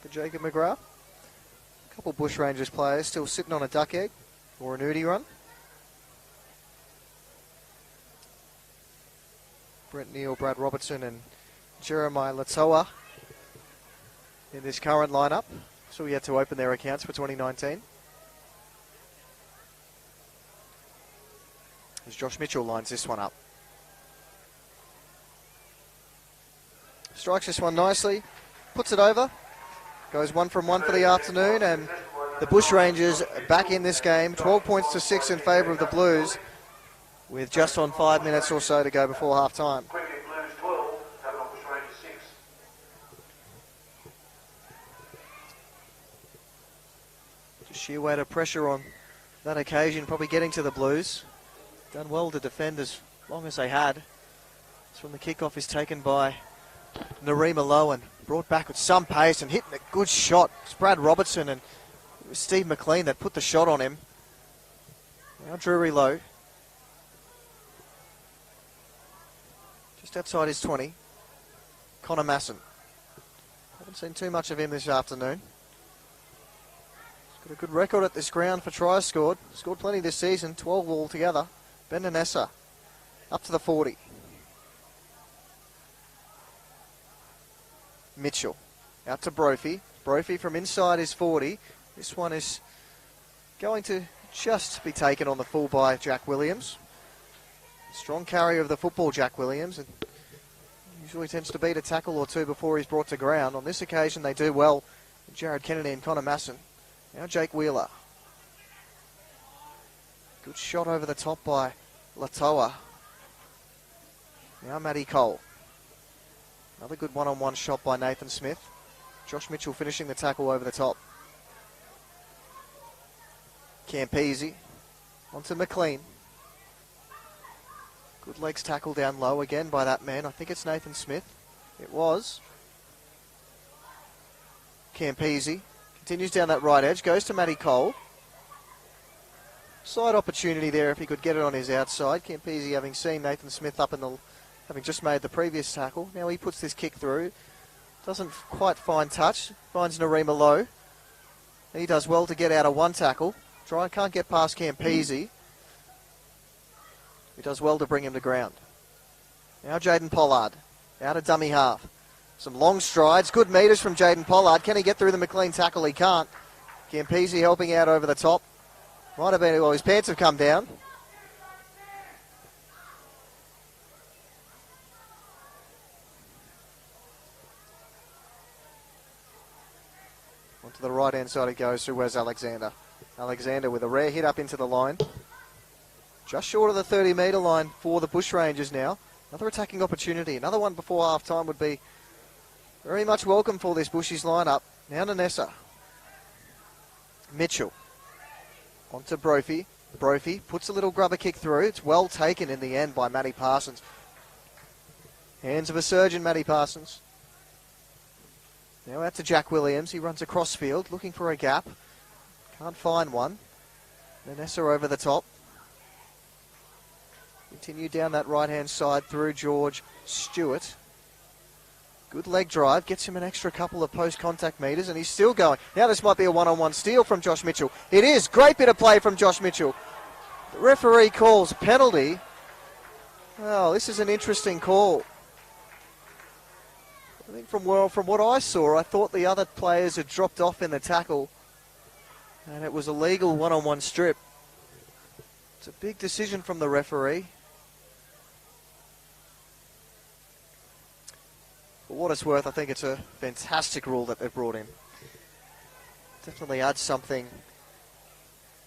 for Jacob McGrath. A couple Bushrangers players still sitting on a duck egg or an Udi run. Brent Neal, Brad Robertson and Jeremiah Latoa in this current lineup. So we had to open their accounts for 2019. As Josh Mitchell lines this one up. Strikes this one nicely, puts it over, goes 1 from 1 for the afternoon, and the Bushrangers back in this game, 12 points to 6 in favour of the Blues, with just on 5 minutes or so to go before half time. Queanbeyan Blues 12, Tuggeranong Bushrangers 6. Just sheer weight of pressure on that occasion, probably getting to the Blues. Done well to defend as long as they had. This one, the kickoff is taken by Narima Lowe and brought back with some pace and hitting a good shot. It's Brad Robertson, and it was Steve McLean that put the shot on him. Now Drury Lowe. Just outside his 20. Connor Masson. Haven't seen too much of him this afternoon. He's got a good record at this ground for tries scored. Scored plenty this season, 12 altogether. Ben Nanessa up to the 40. Mitchell out to Brophy. Brophy from inside his 40. This one is going to just be taken on the full by Jack Williams. Strong carrier of the football, Jack Williams, and usually tends to beat a tackle or two before he's brought to ground. On this occasion they do well. Jared Kennedy and Connor Masson. Now Jake Wheeler. Good shot over the top by Latoa. Now Matty Cole. Another good one-on-one shot by Nathan Smith. Josh Mitchell finishing the tackle over the top. Campese onto McLean. Good legs tackle down low again by that man. I think it's Nathan Smith. It was. Campese continues down that right edge. Goes to Matty Cole. Side opportunity there if he could get it on his outside. Campese having seen Nathan Smith up in the... having just made the previous tackle. Now he puts this kick through. Doesn't quite find touch. Finds Narima Lowe. He does well to get out of one tackle. Can't get past Campese. He does well to bring him to ground. Now Jaden Pollard. Out of dummy half. Some long strides. Good metres from Jaden Pollard. Can he get through the McLean tackle? He can't. Campese helping out over the top. Might have been... well, his pants have come down. Onto the right-hand side it goes through Wes Alexander. Alexander with a rare hit up into the line. Just short of the 30-metre line for the Bushrangers now. Another attacking opportunity. Another one before half-time would be very much welcome for this Bushies lineup. Now Nanessa. Mitchell. Onto Brophy. Brophy puts a little grubber kick through. It's well taken in the end by Matty Parsons. Hands of a surgeon, Matty Parsons. Now out to Jack Williams. He runs across field looking for a gap. Can't find one. Nanessa over the top. Continue down that right-hand side through George Stewart. Good leg drive. Gets him an extra couple of post-contact metres, and he's still going. Now this might be a one-on-one steal from Josh Mitchell. It is. Great bit of play from Josh Mitchell. The referee calls penalty. Oh, this is an interesting call. I think from what I saw, I thought the other players had dropped off in the tackle, and it was a legal one-on-one strip. It's a big decision from the referee. For what it's worth, I think it's a fantastic rule that they've brought in. Definitely adds something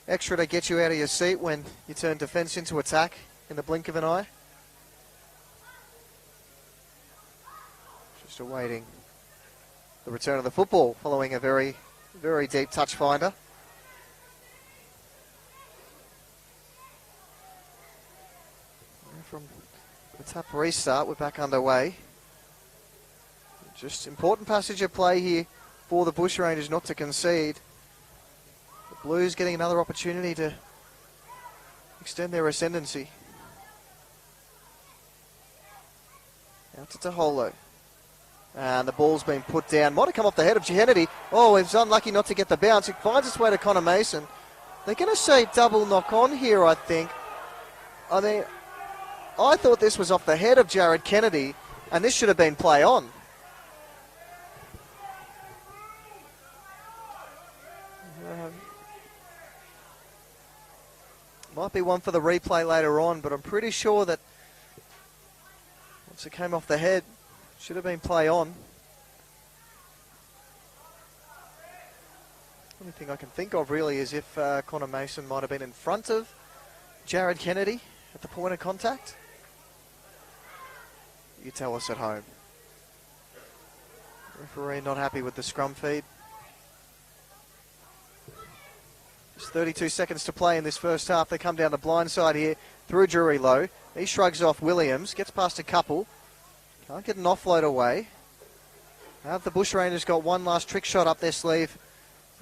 extra to get you out of your seat when you turn defence into attack in the blink of an eye. Just awaiting the return of the football following a very, very deep touch finder. From the tap restart, we're back underway. Just important passage of play here for the Bushrangers not to concede. The Blues getting another opportunity to extend their ascendancy. Out to Taholo. And the ball's been put down. Might have come off the head of Kennedy. Oh, it's unlucky not to get the bounce. It finds its way to Connor Mason. They're going to say double knock on here, I think. I thought this was off the head of Jared Kennedy, and this should have been play on. Might be one for the replay later on, but I'm pretty sure that once it came off the head, should have been play on. Only thing I can think of really is if Connor Mason might have been in front of Jared Kennedy at the point of contact. You tell us at home. Referee not happy with the scrum feed. There's 32 seconds to play in this first half. They come down the blind side here through Drury Low. He shrugs off Williams, gets past a couple. Can't get an offload away. Have the Bushrangers got one last trick shot up their sleeve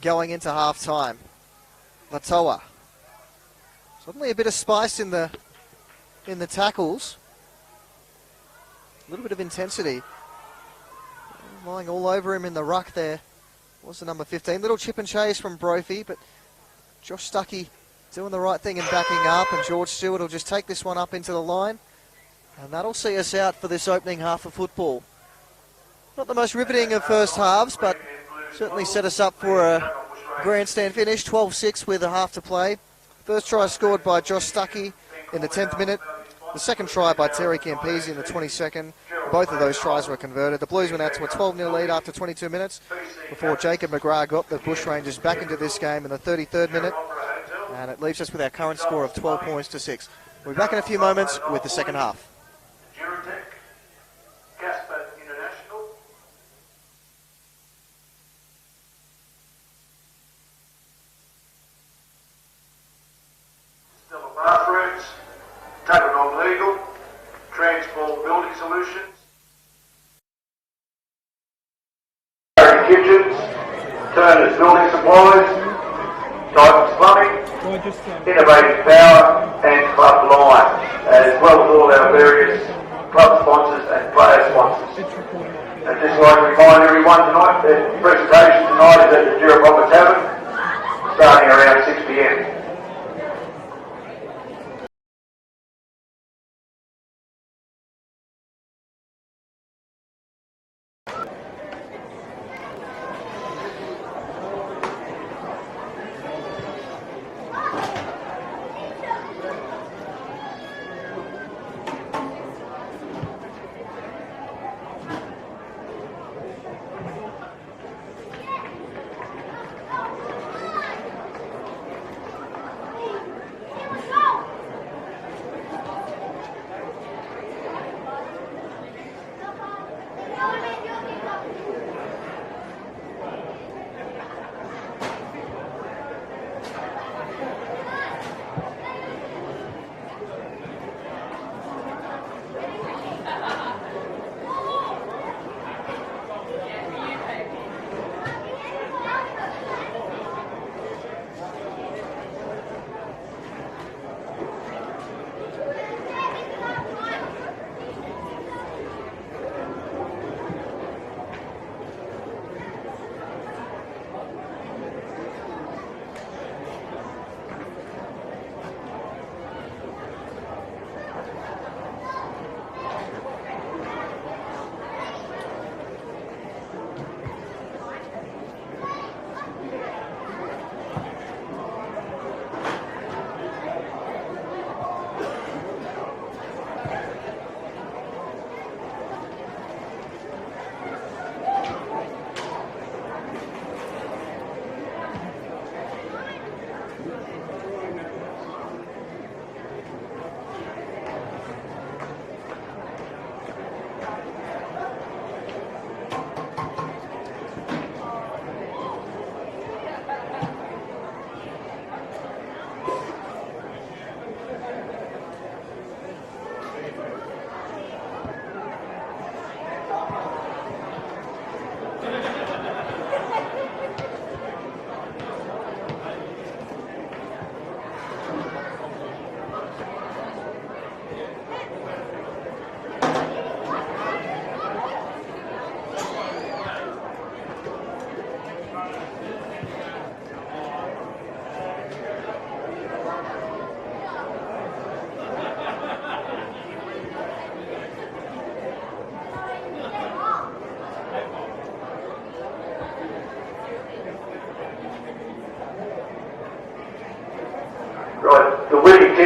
going into half time? Latoa. Suddenly a bit of spice in the tackles. A little bit of intensity. Lying all over him in the ruck there was the number 15. Little chip and chase from Brophy, but Josh Stuckey doing the right thing and backing up, and George Stewart will just take this one up into the line. And that'll see us out for this opening half of football. Not the most riveting of first halves, but certainly set us up for a grandstand finish. 12-6 with a half to play. First try scored by Josh Stuckey in the 10th minute. The second try by Terry Campese in the 22nd. Both of those tries were converted. The Blues went out to a 12-0 lead after 22 minutes before Jacob McGrath got the Bushrangers back into this game in the 33rd minute. And it leaves us with our current score of 12 points to 6. We'll be back in a few moments with the second half. Bathrooms, Tuggeranong Legal, Transport Building Solutions, Kitchens, Turner's Building Supplies, Titans Plumbing, Innovative Power and Club Line, as well as all our various club sponsors and player sponsors. I'd just like to remind everyone tonight that the presentation tonight is at the Girabomba Tavern, starting around 6 p.m.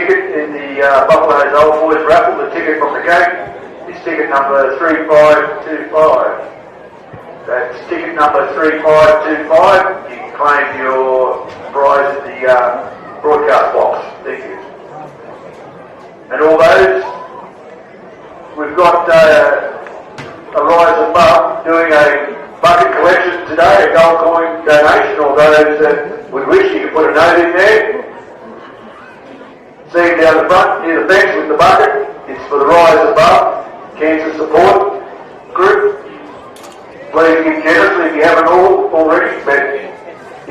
ticket in the Buffalo's Old Boys raffle. The ticket from the gate is ticket number 3525. That's ticket number 3525. You can claim your prize at the broadcast box. Thank you. And all those, we've got a Rise Above doing a bucket collection today, a gold coin donation. All those that would wish, you can put a note in there. See it down the front near the fence with the bucket. It's for the Rise Above Cancer Support Group. Please give generously if you haven't already, but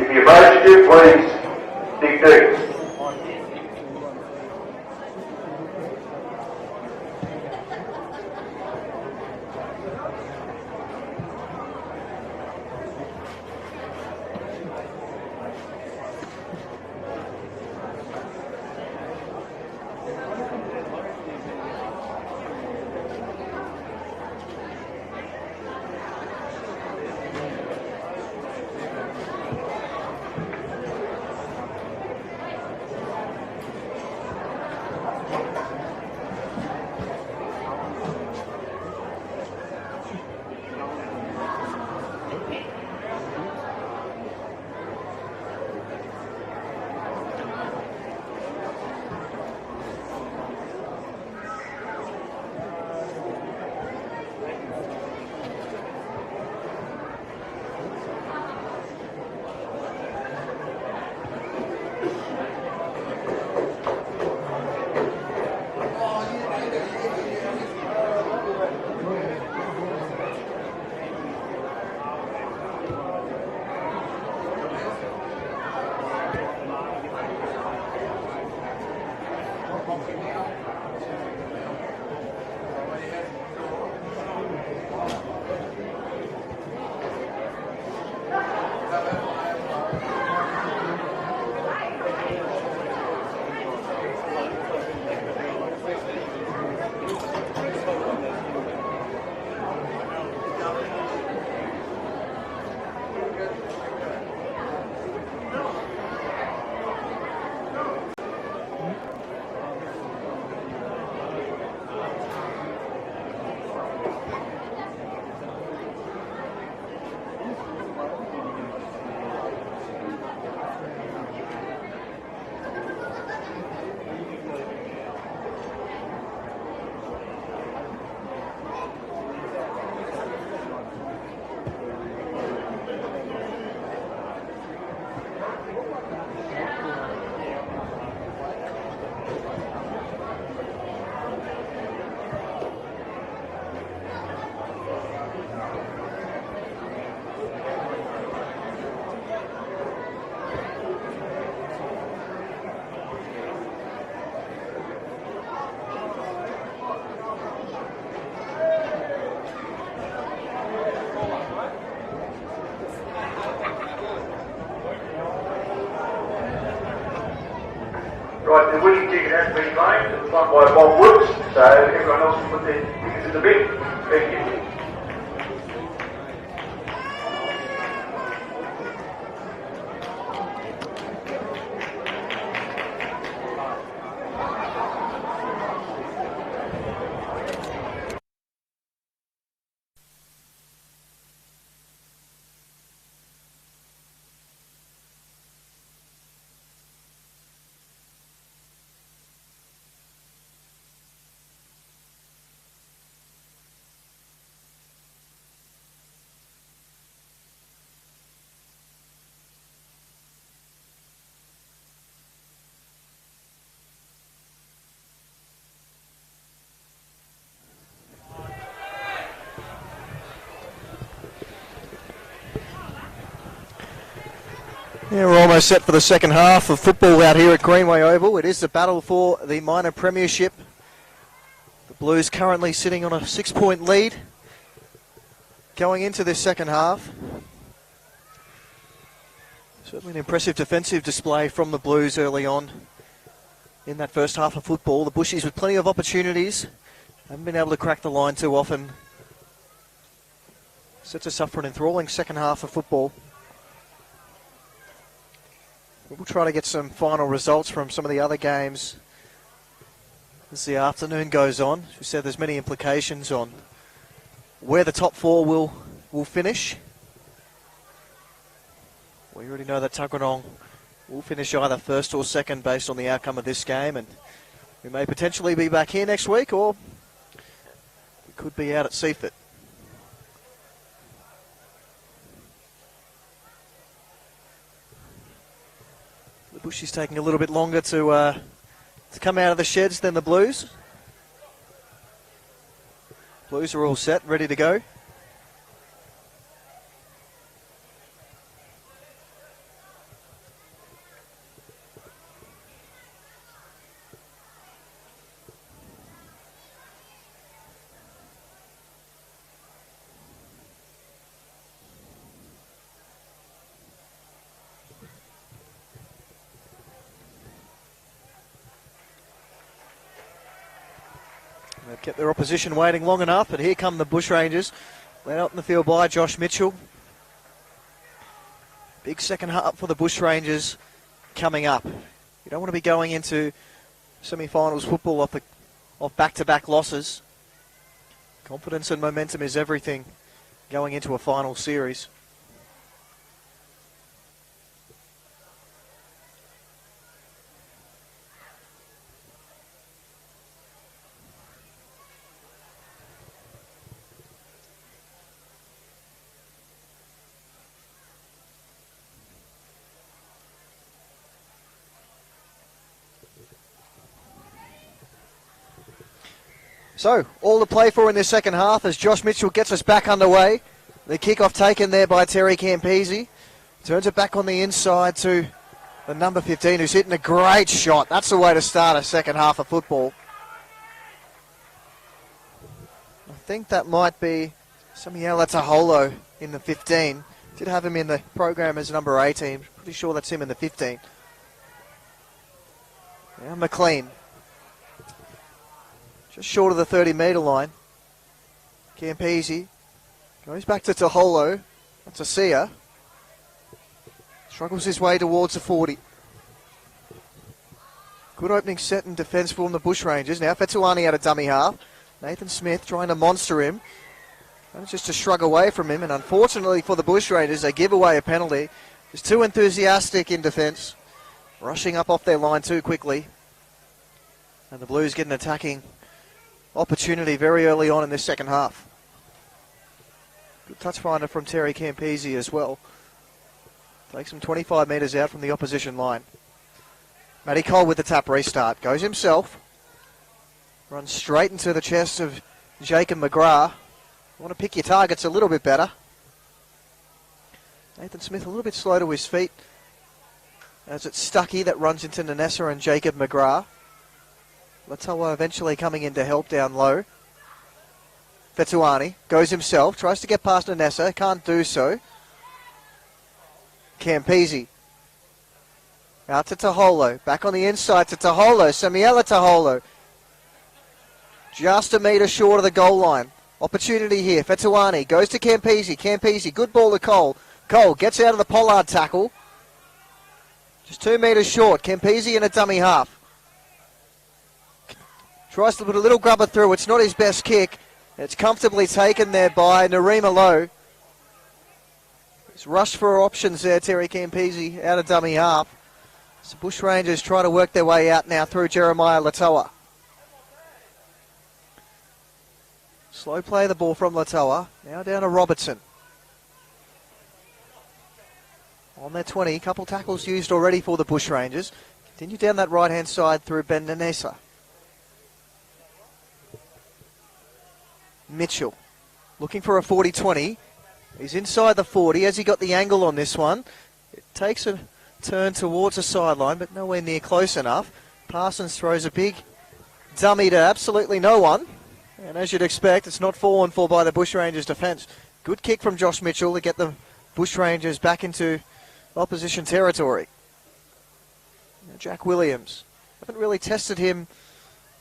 if you're about to do, please dig deep. Right, the winning ticket has been claimed. It was won by Bob Woods, so everyone else can put their tickets in the bin. Thank you. Yeah, we're almost set for the second half of football out here at Greenway Oval. It is the battle for the minor premiership. The Blues currently sitting on a 6-point lead going into this second half. Certainly an impressive defensive display from the Blues early on in that first half of football. The Bushies with plenty of opportunities. Haven't been able to crack the line too often. Sets us up for an enthralling second half of football. We'll try to get some final results from some of the other games as the afternoon goes on. As we said, there's many implications on where the top four will finish. We already know that Tuggeranong will finish either first or second based on the outcome of this game, and we may potentially be back here next week, or we could be out at Seaford. The Bushies taking a little bit longer to come out of the sheds than the Blues. Blues are all set, ready to go. They've kept their opposition waiting long enough, but here come the Bushrangers. Led out in the field by Josh Mitchell. Big second half for the Bushrangers coming up. You don't want to be going into semi-finals football off back-to-back losses. Confidence and momentum is everything going into a final series. So, all to play for in this second half as Josh Mitchell gets us back underway. The kickoff taken there by Terry Campese. Turns it back on the inside to the number 15 who's hitting a great shot. That's the way to start a second half of football. I think that might be Samuela Taholo in the 15. Did have him in the program as number 18. Pretty sure that's him in the 15. Now McLean. Just short of the 30-metre line. Campese goes back to Taholo. That's Asia. Struggles his way towards the 40. Good opening set and defence from the Bushrangers. Now Fetuani out of dummy half. Nathan Smith trying to monster him. And just to shrug away from him. And unfortunately for the Bushrangers, they give away a penalty. Just too enthusiastic in defence. Rushing up off their line too quickly. And the Blues get an attacking opportunity very early on in this second half. Good touch finder from Terry Campese as well. Takes him 25 metres out from the opposition line. Matty Cole with the tap restart. Goes himself. Runs straight into the chest of Jacob McGrath. Want to pick your targets a little bit better. Nathan Smith a little bit slow to his feet. As it's Stuckey that runs into Nanessa and Jacob McGrath. Latoa eventually coming in to help down low. Fetuani goes himself, tries to get past Nanessa, can't do so. Campese. Out to Taholo, back on the inside to Taholo, Samuela Taholo. Just a metre short of the goal line. Opportunity here, Fetuani goes to Campese, Campese, good ball to Cole. Cole gets out of the Pollard tackle. Just 2 metres short, Campese in a dummy half. Tries to put a little grubber through. It's not his best kick. It's comfortably taken there by Narima Lowe. He's rushed for options there, Terry Campese, out of dummy half. So Bushrangers try to work their way out now through Jeremiah Latoa. Slow play the ball from Latoa. Now down to Robertson. On their 20, couple tackles used already for the Bushrangers. Continue down that right-hand side through Ben Nanessa. Mitchell looking for a 40-20. He's inside the 40. Has he got the angle on this one? It takes a turn towards the sideline, but nowhere near close enough. Parsons throws a big dummy to absolutely no one. And as you'd expect, it's not fallen for by the Bushrangers defence. Good kick from Josh Mitchell to get the Bushrangers back into opposition territory. Now Jack Williams. Haven't really tested him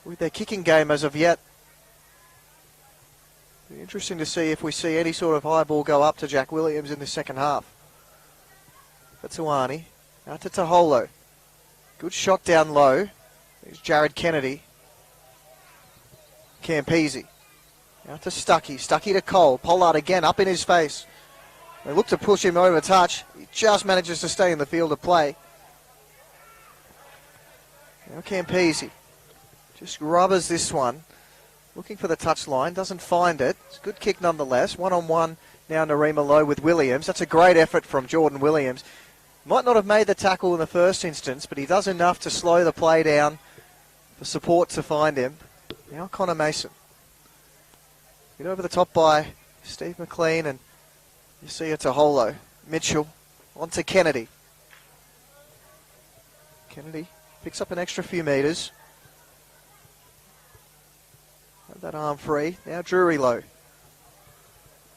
with their kicking game as of yet. Be interesting to see if we see any sort of high ball go up to Jack Williams in the second half. Fetuani out to Taholo. Good shot down low. There's Jared Kennedy. Campese. Out to Stuckey. Stuckey to Cole. Pollard again up in his face. They look to push him over touch. He just manages to stay in the field of play. Now Campese just rubbers this one. Looking for the touch line. Doesn't find it. It's a good kick nonetheless. One-on-one now Narima Lowe with Williams. That's a great effort from Jordan Williams. Might not have made the tackle in the first instance, but he does enough to slow the play down for support to find him. Now Connor Mason. Get over the top by Steve McLean, and you see it's a holo. Mitchell on to Kennedy. Kennedy picks up an extra few metres. Have that arm free. Now Drury Lowe.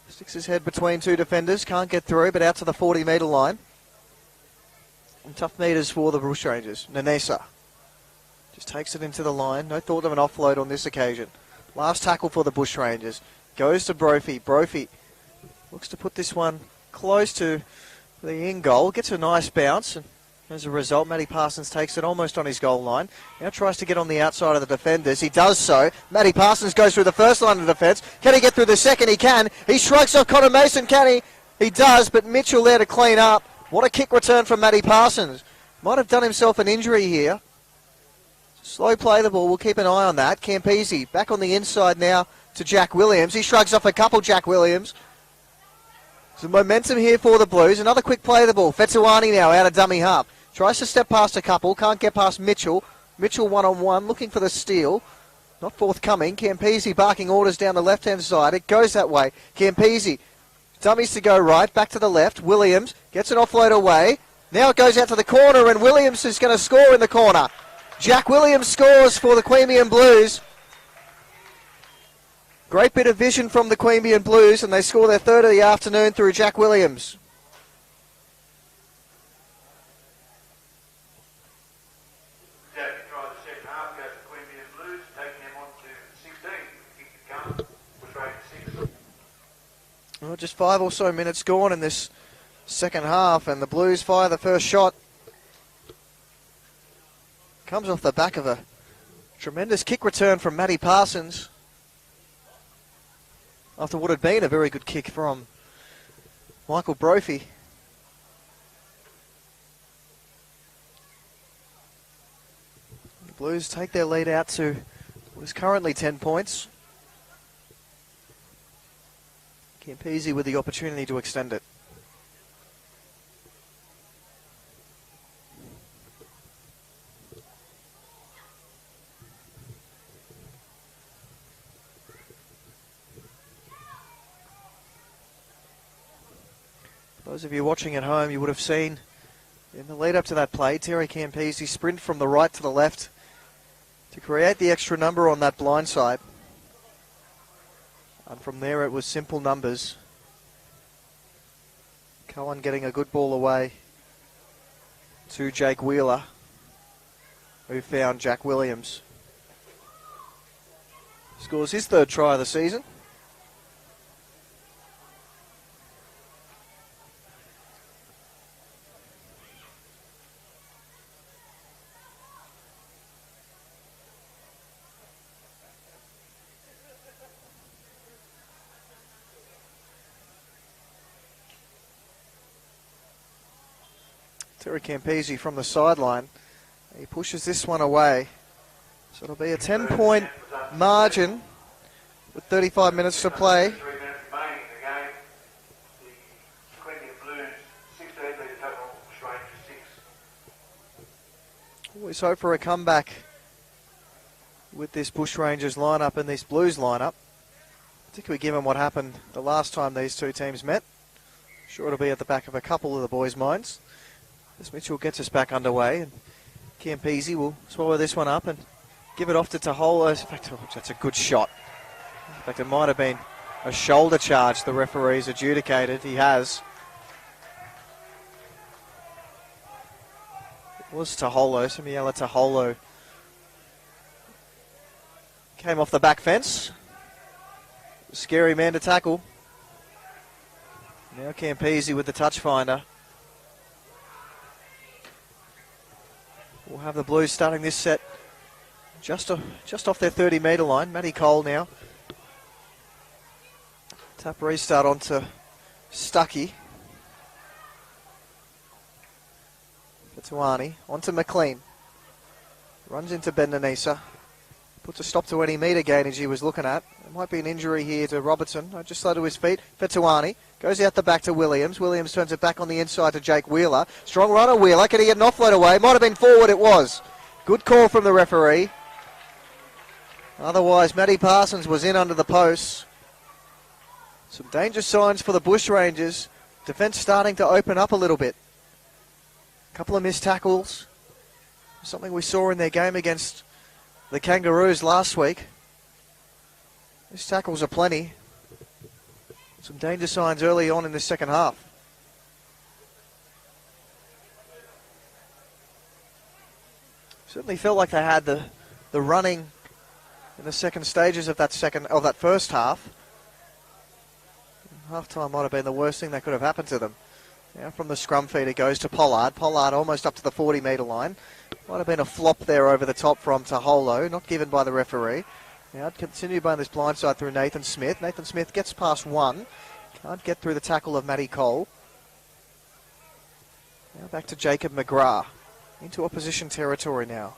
Sticks his head between two defenders. Can't get through, but out to the 40-metre line. And tough metres for the Bushrangers. Nanesa just takes it into the line. No thought of an offload on this occasion. Last tackle for the Bushrangers. Goes to Brophy. Brophy looks to put this one close to the in goal. Gets a nice bounce. And as a result, Matty Parsons takes it almost on his goal line. Now tries to get on the outside of the defenders. He does so. Matty Parsons goes through the first line of defence. Can he get through the second? He can. He shrugs off Connor Mason. Can he? He does, but Mitchell there to clean up. What a kick return from Matty Parsons. Might have done himself an injury here. Slow play the ball. We'll keep an eye on that. Campese back on the inside now to Jack Williams. He shrugs off a couple, Jack Williams. Some momentum here for the Blues. Another quick play of the ball. Fetsuani now out of dummy half. Tries to step past a couple. Can't get past Mitchell. Mitchell one-on-one looking for the steal. Not forthcoming. Campese barking orders down the left-hand side. It goes that way. Campese. Dummies to go right. Back to the left. Williams gets an offload away. Now it goes out to the corner, and Williams is going to score in the corner. Jack Williams scores for the Queanbeyan Blues. Great bit of vision from the Queanbeyan Blues, and they score their third of the afternoon through Jack Williams. Jack tried the second half, goes to Queanbeyan Blues, taking them on to 16. Kick to come, was rated 6. Well, just 5 or so minutes gone in this second half, and the Blues fire the first shot. Comes off the back of a tremendous kick return from Matty Parsons. After what had been a very good kick from Michael Brophy. The Blues take their lead out to what is currently 10 points. Campese with the opportunity to extend it. Those of you watching at home, you would have seen in the lead up to that play, Terry Campese sprint from the right to the left to create the extra number on that blind side. And from there it was simple numbers. Cohen getting a good ball away to Jake Wheeler, who found Jack Williams. Scores his third try of the season. Terry Campese from the sideline. He pushes this one away. So it'll be a 10-point margin with 35 minutes to play. 3 minutes remaining in the game. The Queanbeyan Blues 16 lead the total, Bushrangers 6. Always hope for a comeback with this Bushrangers lineup and this Blues lineup, particularly given what happened the last time these two teams met. Sure it'll be at the back of a couple of the boys' minds. As Mitchell gets us back underway, and Campese will swallow this one up and give it off to Taholo. In fact, that's a good shot. In fact, it might have been a shoulder charge the referee's adjudicated. He has. It was Taholo, Samiela Taholo. Came off the back fence. Scary man to tackle. Now Campese with the touch finder. We'll have the Blues starting this set Just off their 30-metre line. Matty Cole now. Tap restart onto Stuckey. Fatuani onto McLean. Runs into Bendanisa. Puts a stop to any metre gainage he was looking at. There might be an injury here to Robertson. Just slow to his feet. Fatuani goes out the back to Williams. Williams turns it back on the inside to Jake Wheeler. Strong runner Wheeler. Can he get an offload away? Might have been forward. It was. Good call from the referee. Otherwise, Matty Parsons was in under the posts. Some danger signs for the Bushrangers. Defence starting to open up a little bit. A couple of missed tackles. Something we saw in their game against the Kangaroos last week. Missed tackles are plenty. Some danger signs early on in the second half. Certainly felt like they had the running in the second stages of that first half. Half-time might have been the worst thing that could have happened to them. Now from the scrum feed it goes to Pollard. Pollard almost up to the 40-metre line. Might have been a flop there over the top from Taholo, not given by the referee. Now continue by this blindside through Nathan Smith. Nathan Smith gets past one. Can't get through the tackle of Matty Cole. Now back to Jacob McGrath. Into opposition territory now.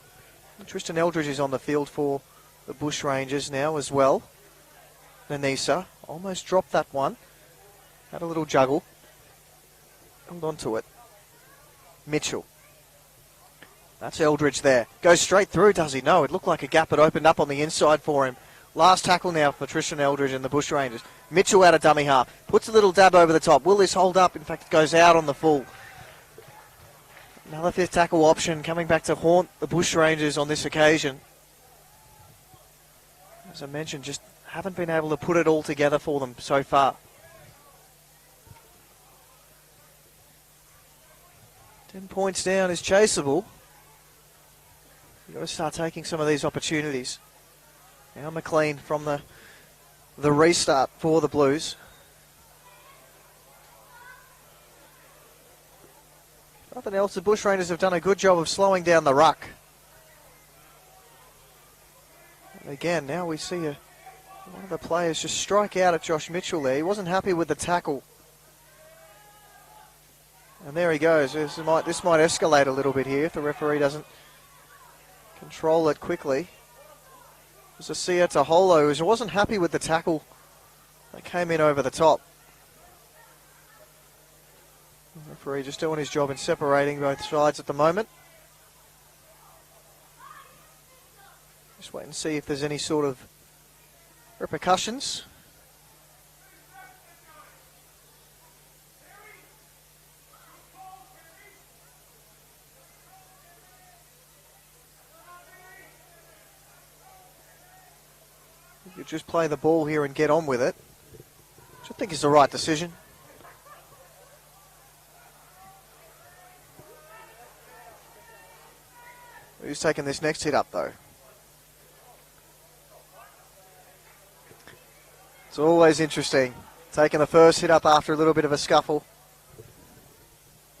Tristan Eldridge is on the field for the Bushrangers now as well. Nanisa almost dropped that one. Had a little juggle. Held on to it. Mitchell. That's Eldridge there. Goes straight through, does he? No, it looked like a gap had opened up on the inside for him. Last tackle now for Tristan Eldridge and the Bushrangers. Mitchell out of dummy half. Puts a little dab over the top. Will this hold up? In fact, it goes out on the full. Another fifth tackle option coming back to haunt the Bushrangers on this occasion. As I mentioned, just haven't been able to put it all together for them so far. 10 points down is chaseable. You've got to start taking some of these opportunities. Now McLean from the restart for the Blues. Nothing else, the Bushrangers have done a good job of slowing down the ruck. And again, now we see one of the players just strike out at Josh Mitchell there. He wasn't happy with the tackle. And there he goes. This might escalate a little bit here if the referee doesn't control it quickly. There's a Sia Taholo who wasn't happy with the tackle that came in over the top. The referee just doing his job in separating both sides at the moment. Just wait and see if there's any sort of repercussions. You just play the ball here and get on with it, which I think is the right decision. Who's taking this next hit up, though? It's always interesting. Taking the first hit up after a little bit of a scuffle.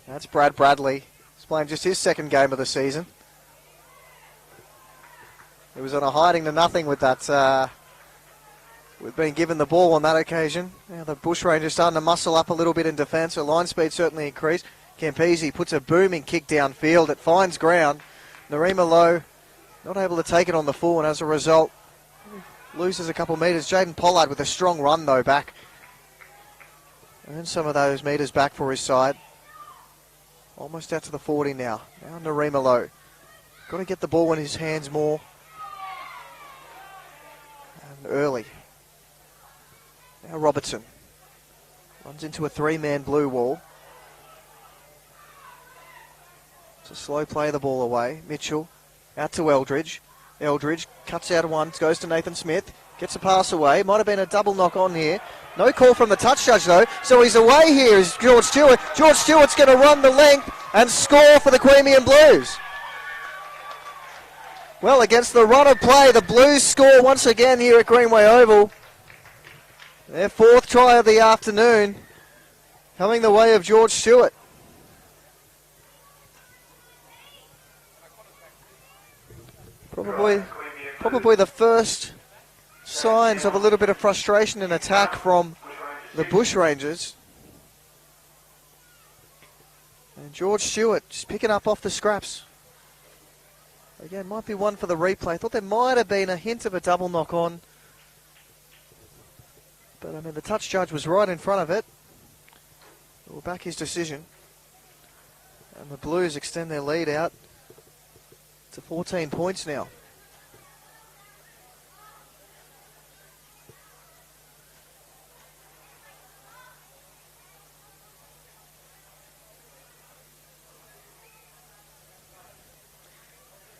That's Brad Bradley. He's playing just his second game of the season. He was on a hiding to nothing with that. We've been given the ball on that occasion. Now the Bushrangers starting to muscle up a little bit in defence. Their line speed certainly increased. Campese puts a booming kick downfield. It finds ground. Narima Lowe not able to take it on the full, and as a result, loses a couple metres. Jaden Pollard with a strong run, though, back. And some of those metres back for his side. Almost out to the 40 now. Now Narima Lowe. Got to get the ball in his hands more. And early. Now Robertson. Runs into a three-man blue wall. It's a slow play the ball away. Mitchell out to Eldridge. Eldridge cuts out one, goes to Nathan Smith. Gets a pass away. Might have been a double knock on here. No call from the touch judge, though. So he's away here is George Stewart. George Stewart's going to run the length and score for the Queanbeyan Blues. Well, against the run of play, the Blues score once again here at Greenway Oval. Their fourth try of the afternoon, coming the way of George Stewart. Queanbeyan Probably Probably the first signs of a little bit of frustration and attack from the Bushrangers. And George Stewart just picking up off the scraps. Again, might be one for the replay. I thought there might have been a hint of a double knock on. But, I mean, the touch judge was right in front of it. We'll back his decision. And the Blues extend their lead out to 14 points now.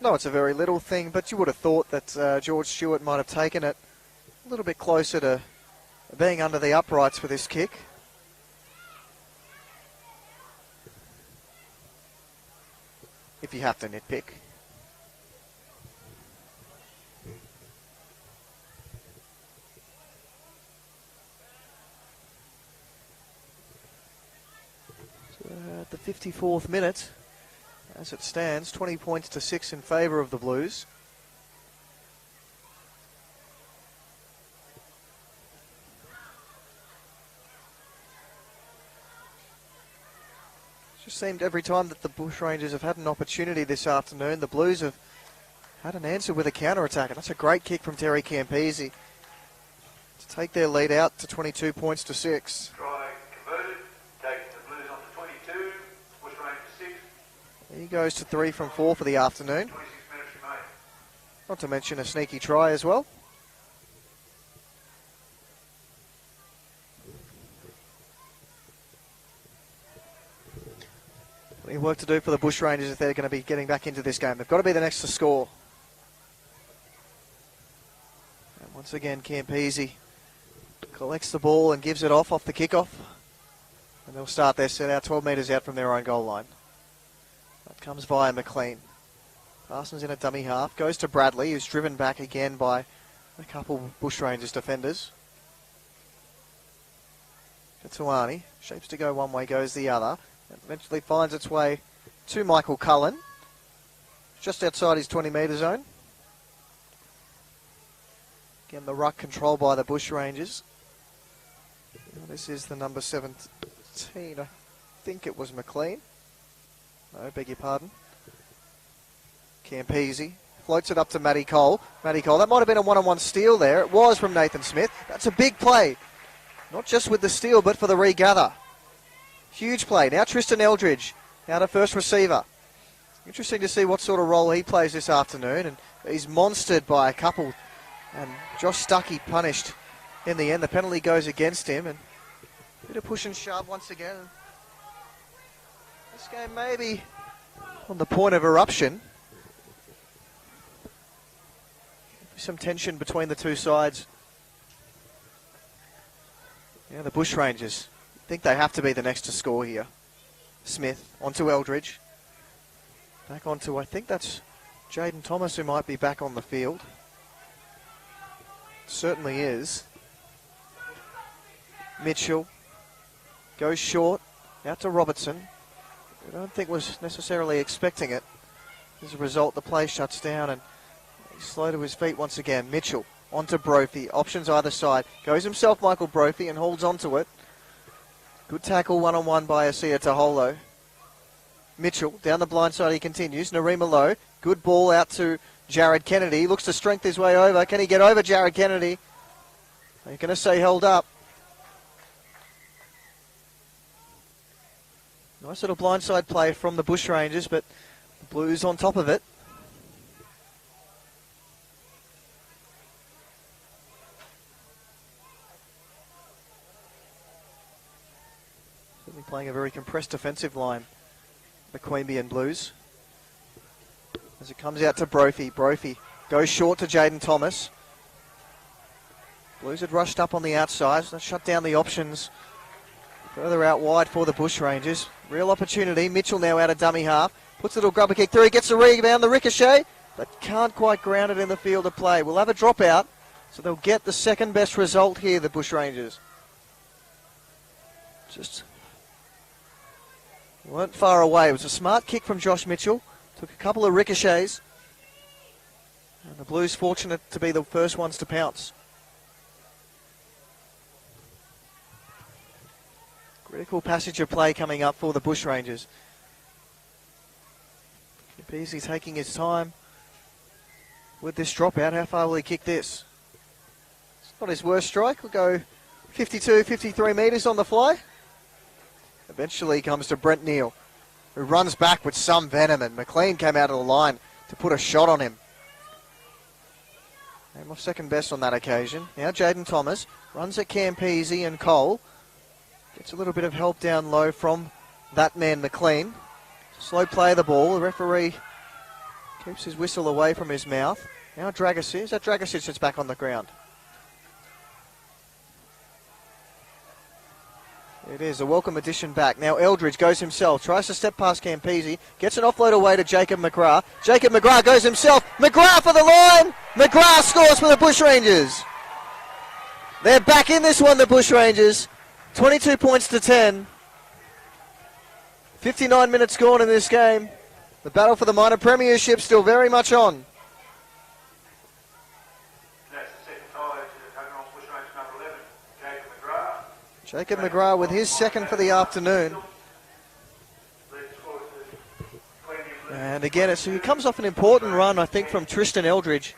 No, it's a very little thing, but you would have thought that George Stewart might have taken it a little bit closer to being under the uprights for this kick. If you have to nitpick. So at the 54th minute, as it stands, 20 points to 6 in favour of the Blues. Just seemed every time that the Bushrangers have had an opportunity this afternoon, the Blues have had an answer with a counter-attack. And that's a great kick from Terry Campese to take their lead out to 22 points to 6. Try converted, taking the Blues on to 22, Bushrangers 6. He goes to 3 from 4 for the afternoon. 26 minutes remain. Not to mention a sneaky try as well. Plenty of work to do for the Bushrangers if they're going to be getting back into this game. They've got to be the next to score. And once again, Campese collects the ball and gives it off the kickoff. And they'll start their set out 12 metres out from their own goal line. That comes via McLean. Parsons in a dummy half. Goes to Bradley, who's driven back again by a couple Bushrangers defenders. Katuani shapes to go one way, goes the other. Eventually finds its way to Michael Cullen, just outside his 20-metre zone. Again, the ruck controlled by the Bushrangers. This is the number 17. I think it was McLean. No, beg your pardon. Campese floats it up to Matty Cole. Matty Cole, that might have been a one-on-one steal there. It was from Nathan Smith. That's a big play. Not just with the steal, but for the regather. Huge play. Now Tristan Eldridge out of first receiver. Interesting to see what sort of role he plays this afternoon. And he's monstered by a couple. And Josh Stuckey punished in the end. The penalty goes against him. And a bit of push and shove once again. This game may be on the point of eruption. Some tension between the two sides. Yeah, the Bushrangers think they have to be the next to score here. Smith onto Eldridge. Back onto, I think that's Jaden Thomas who might be back on the field. Certainly is. Mitchell goes short. Out to Robertson. I don't think was necessarily expecting it. As a result, the play shuts down and he's slow to his feet once again. Mitchell onto Brophy. Options either side. Goes himself, Michael Brophy, and holds onto it. Good tackle one-on-one by Asia Taholo. Mitchell down the blind side, he continues. Narima Lowe. Good ball out to Jared Kennedy. He looks to strength his way over. Can he get over Jared Kennedy? They're going to say held up. Nice little blindside play from the Bushrangers, but the Blues on top of it. Certainly playing a very compressed defensive line, the Queanbeyan Blues. As it comes out to Brophy. Brophy goes short to Jaden Thomas. Blues had rushed up on the outside, so shut down the options. Further out wide for the Bushrangers. Real opportunity. Mitchell now out of dummy half. Puts a little grubber kick through. He gets a rebound. The ricochet. But can't quite ground it in the field of play. We'll have a dropout. So they'll get the second best result here, the Bushrangers. Just weren't far away. It was a smart kick from Josh Mitchell. Took a couple of ricochets. And the Blues fortunate to be the first ones to pounce. Critical passage of play coming up for the Bushrangers. Beasley taking his time with this dropout. How far will he kick this? It's not his worst strike. We'll go 52, 53 metres on the fly. Eventually comes to Brent Neal, who runs back with some venom, and McLean came out of the line to put a shot on him. Aim off second best on that occasion. Now Jaden Thomas runs at Campese and Cole. Gets a little bit of help down low from that man McLean. Slow play of the ball. The referee keeps his whistle away from his mouth. Now Dragosic. Is that Dragosic that's back on the ground? It is a welcome addition back. Now Eldridge goes himself. Tries to step past Campese. Gets an offload away to Jacob McGrath. Jacob McGrath goes himself. McGrath for the line. McGrath scores for the Bushrangers. They're back in this one, the Bushrangers. 22 points to 10. 59 minutes gone in this game. The battle for the minor premiership still very much on. That's the second tie to Tuggeranong Bushrangers number 11, Jacob McGrath. Jacob McGrath with his second for the afternoon. And again, he comes off an important run, I think, from Tristan Eldridge.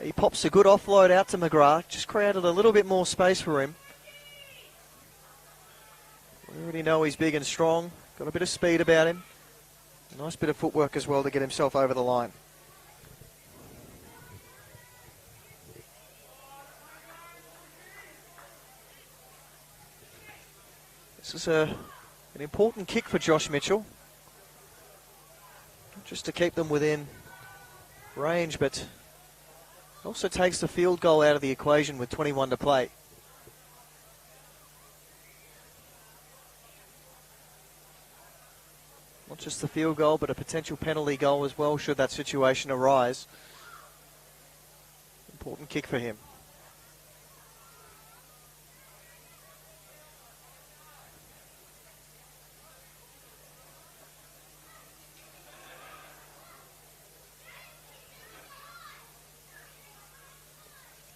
He pops a good offload out to McGrath. Just created a little bit more space for him. We already know he's big and strong. Got a bit of speed about him. A nice bit of footwork as well to get himself over the line. This is an important kick for Josh Mitchell. Not just to keep them within range, but also takes the field goal out of the equation with 21 to play. Not just the field goal, but a potential penalty goal as well, should that situation arise. Important kick for him.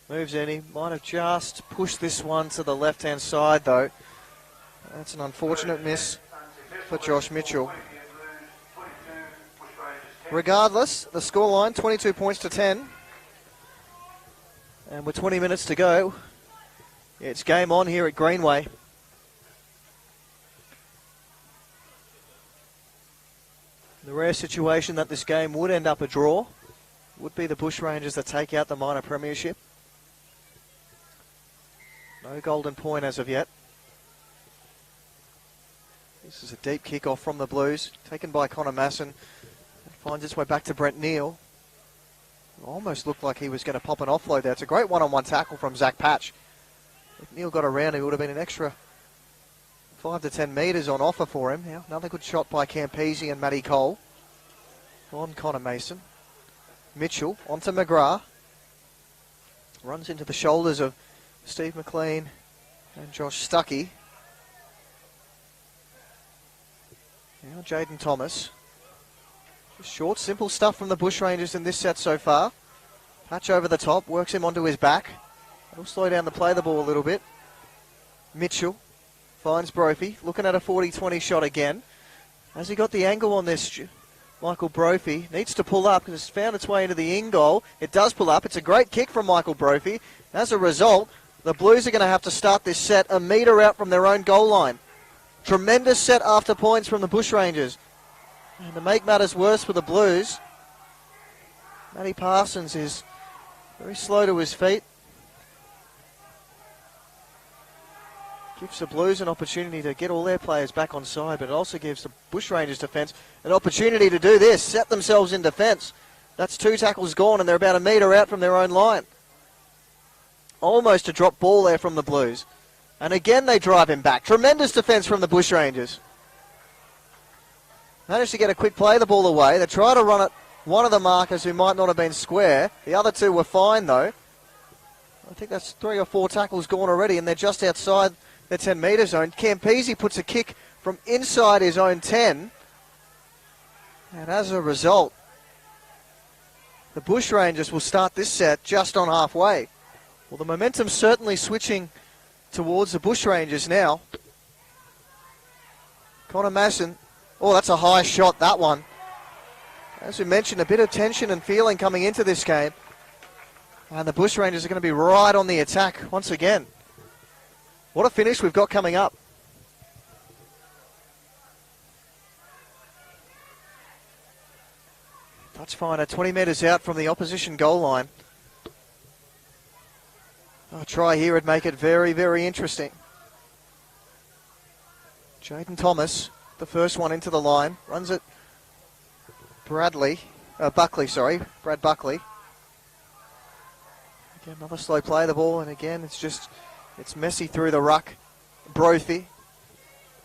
Moves in. He might have just pushed this one to the left-hand side, though. That's an unfortunate miss for Josh Mitchell. Regardless, the scoreline, 22 points to 10. And with 20 minutes to go, it's game on here at Greenway. The rare situation that this game would end up a draw would be the Bushrangers that take out the minor premiership. No golden point as of yet. This is a deep kick-off from the Blues, taken by Connor Masson. It finds its way back to Brent Neal. It almost looked like he was going to pop an offload there. It's a great one-on-one tackle from Zach Patch. If Neal got around, it would have been an extra 5 to 10 metres on offer for him. Now, another good shot by Campese and Matty Cole on Connor Mason. Mitchell onto McGrath. Runs into the shoulders of Steve McLean and Josh Stuckey. Now Jaden Thomas. Just short, simple stuff from the Bushrangers in this set so far. Patch over the top, works him onto his back. He'll slow down the play of the ball a little bit. Mitchell finds Brophy, looking at a 40-20 shot again. Has he got the angle on this? Michael Brophy needs to pull up because it's found its way into the in goal. It does pull up. It's a great kick from Michael Brophy. As a result, the Blues are going to have to start this set a metre out from their own goal line. Tremendous set after points from the Bushrangers. And to make matters worse for the Blues, Matty Parsons is very slow to his feet. Gives the Blues an opportunity to get all their players back on side, but it also gives the Bushrangers defence an opportunity to do this, set themselves in defence. That's 2 tackles gone and they're about a metre out from their own line. Almost a drop ball there from the Blues. And again they drive him back. Tremendous defence from the Bushrangers. Managed to get a quick play of the ball away. They try to run it one of the markers who might not have been square. The other 2 were fine though. I think that's 3 or 4 tackles gone already and they're just outside the 10 metre zone. Campese puts a kick from inside his own 10. And as a result, the Bushrangers will start this set just on halfway. Well, the momentum's certainly switching towards the Bushrangers now. Connor Masson. Oh, that's a high shot, that one. As we mentioned, a bit of tension and feeling coming into this game. And the Bushrangers are going to be right on the attack once again. What a finish we've got coming up. Touch finder 20 metres out from the opposition goal line. A try here would make it very, very interesting. Jaden Thomas, the first one into the line, runs it. Brad Buckley. Again, another slow play of the ball, and again, it's messy through the ruck. Brophy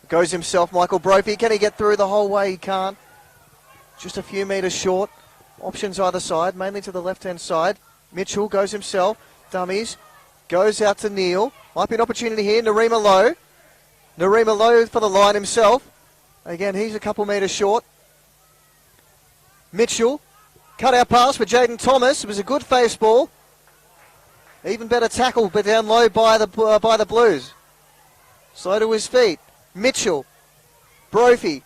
goes himself, Michael Brophy. Can he get through the whole way? He can't. Just a few metres short. Options either side, mainly to the left-hand side. Mitchell goes himself. Dummies. Goes out to Neil. Might be an opportunity here. Narima Lowe for the line himself. Again, he's a couple metres short. Mitchell. Cut out pass for Jaden Thomas. It was a good face ball. Even better tackle, but down low by the Blues. Slow to his feet. Mitchell. Brophy.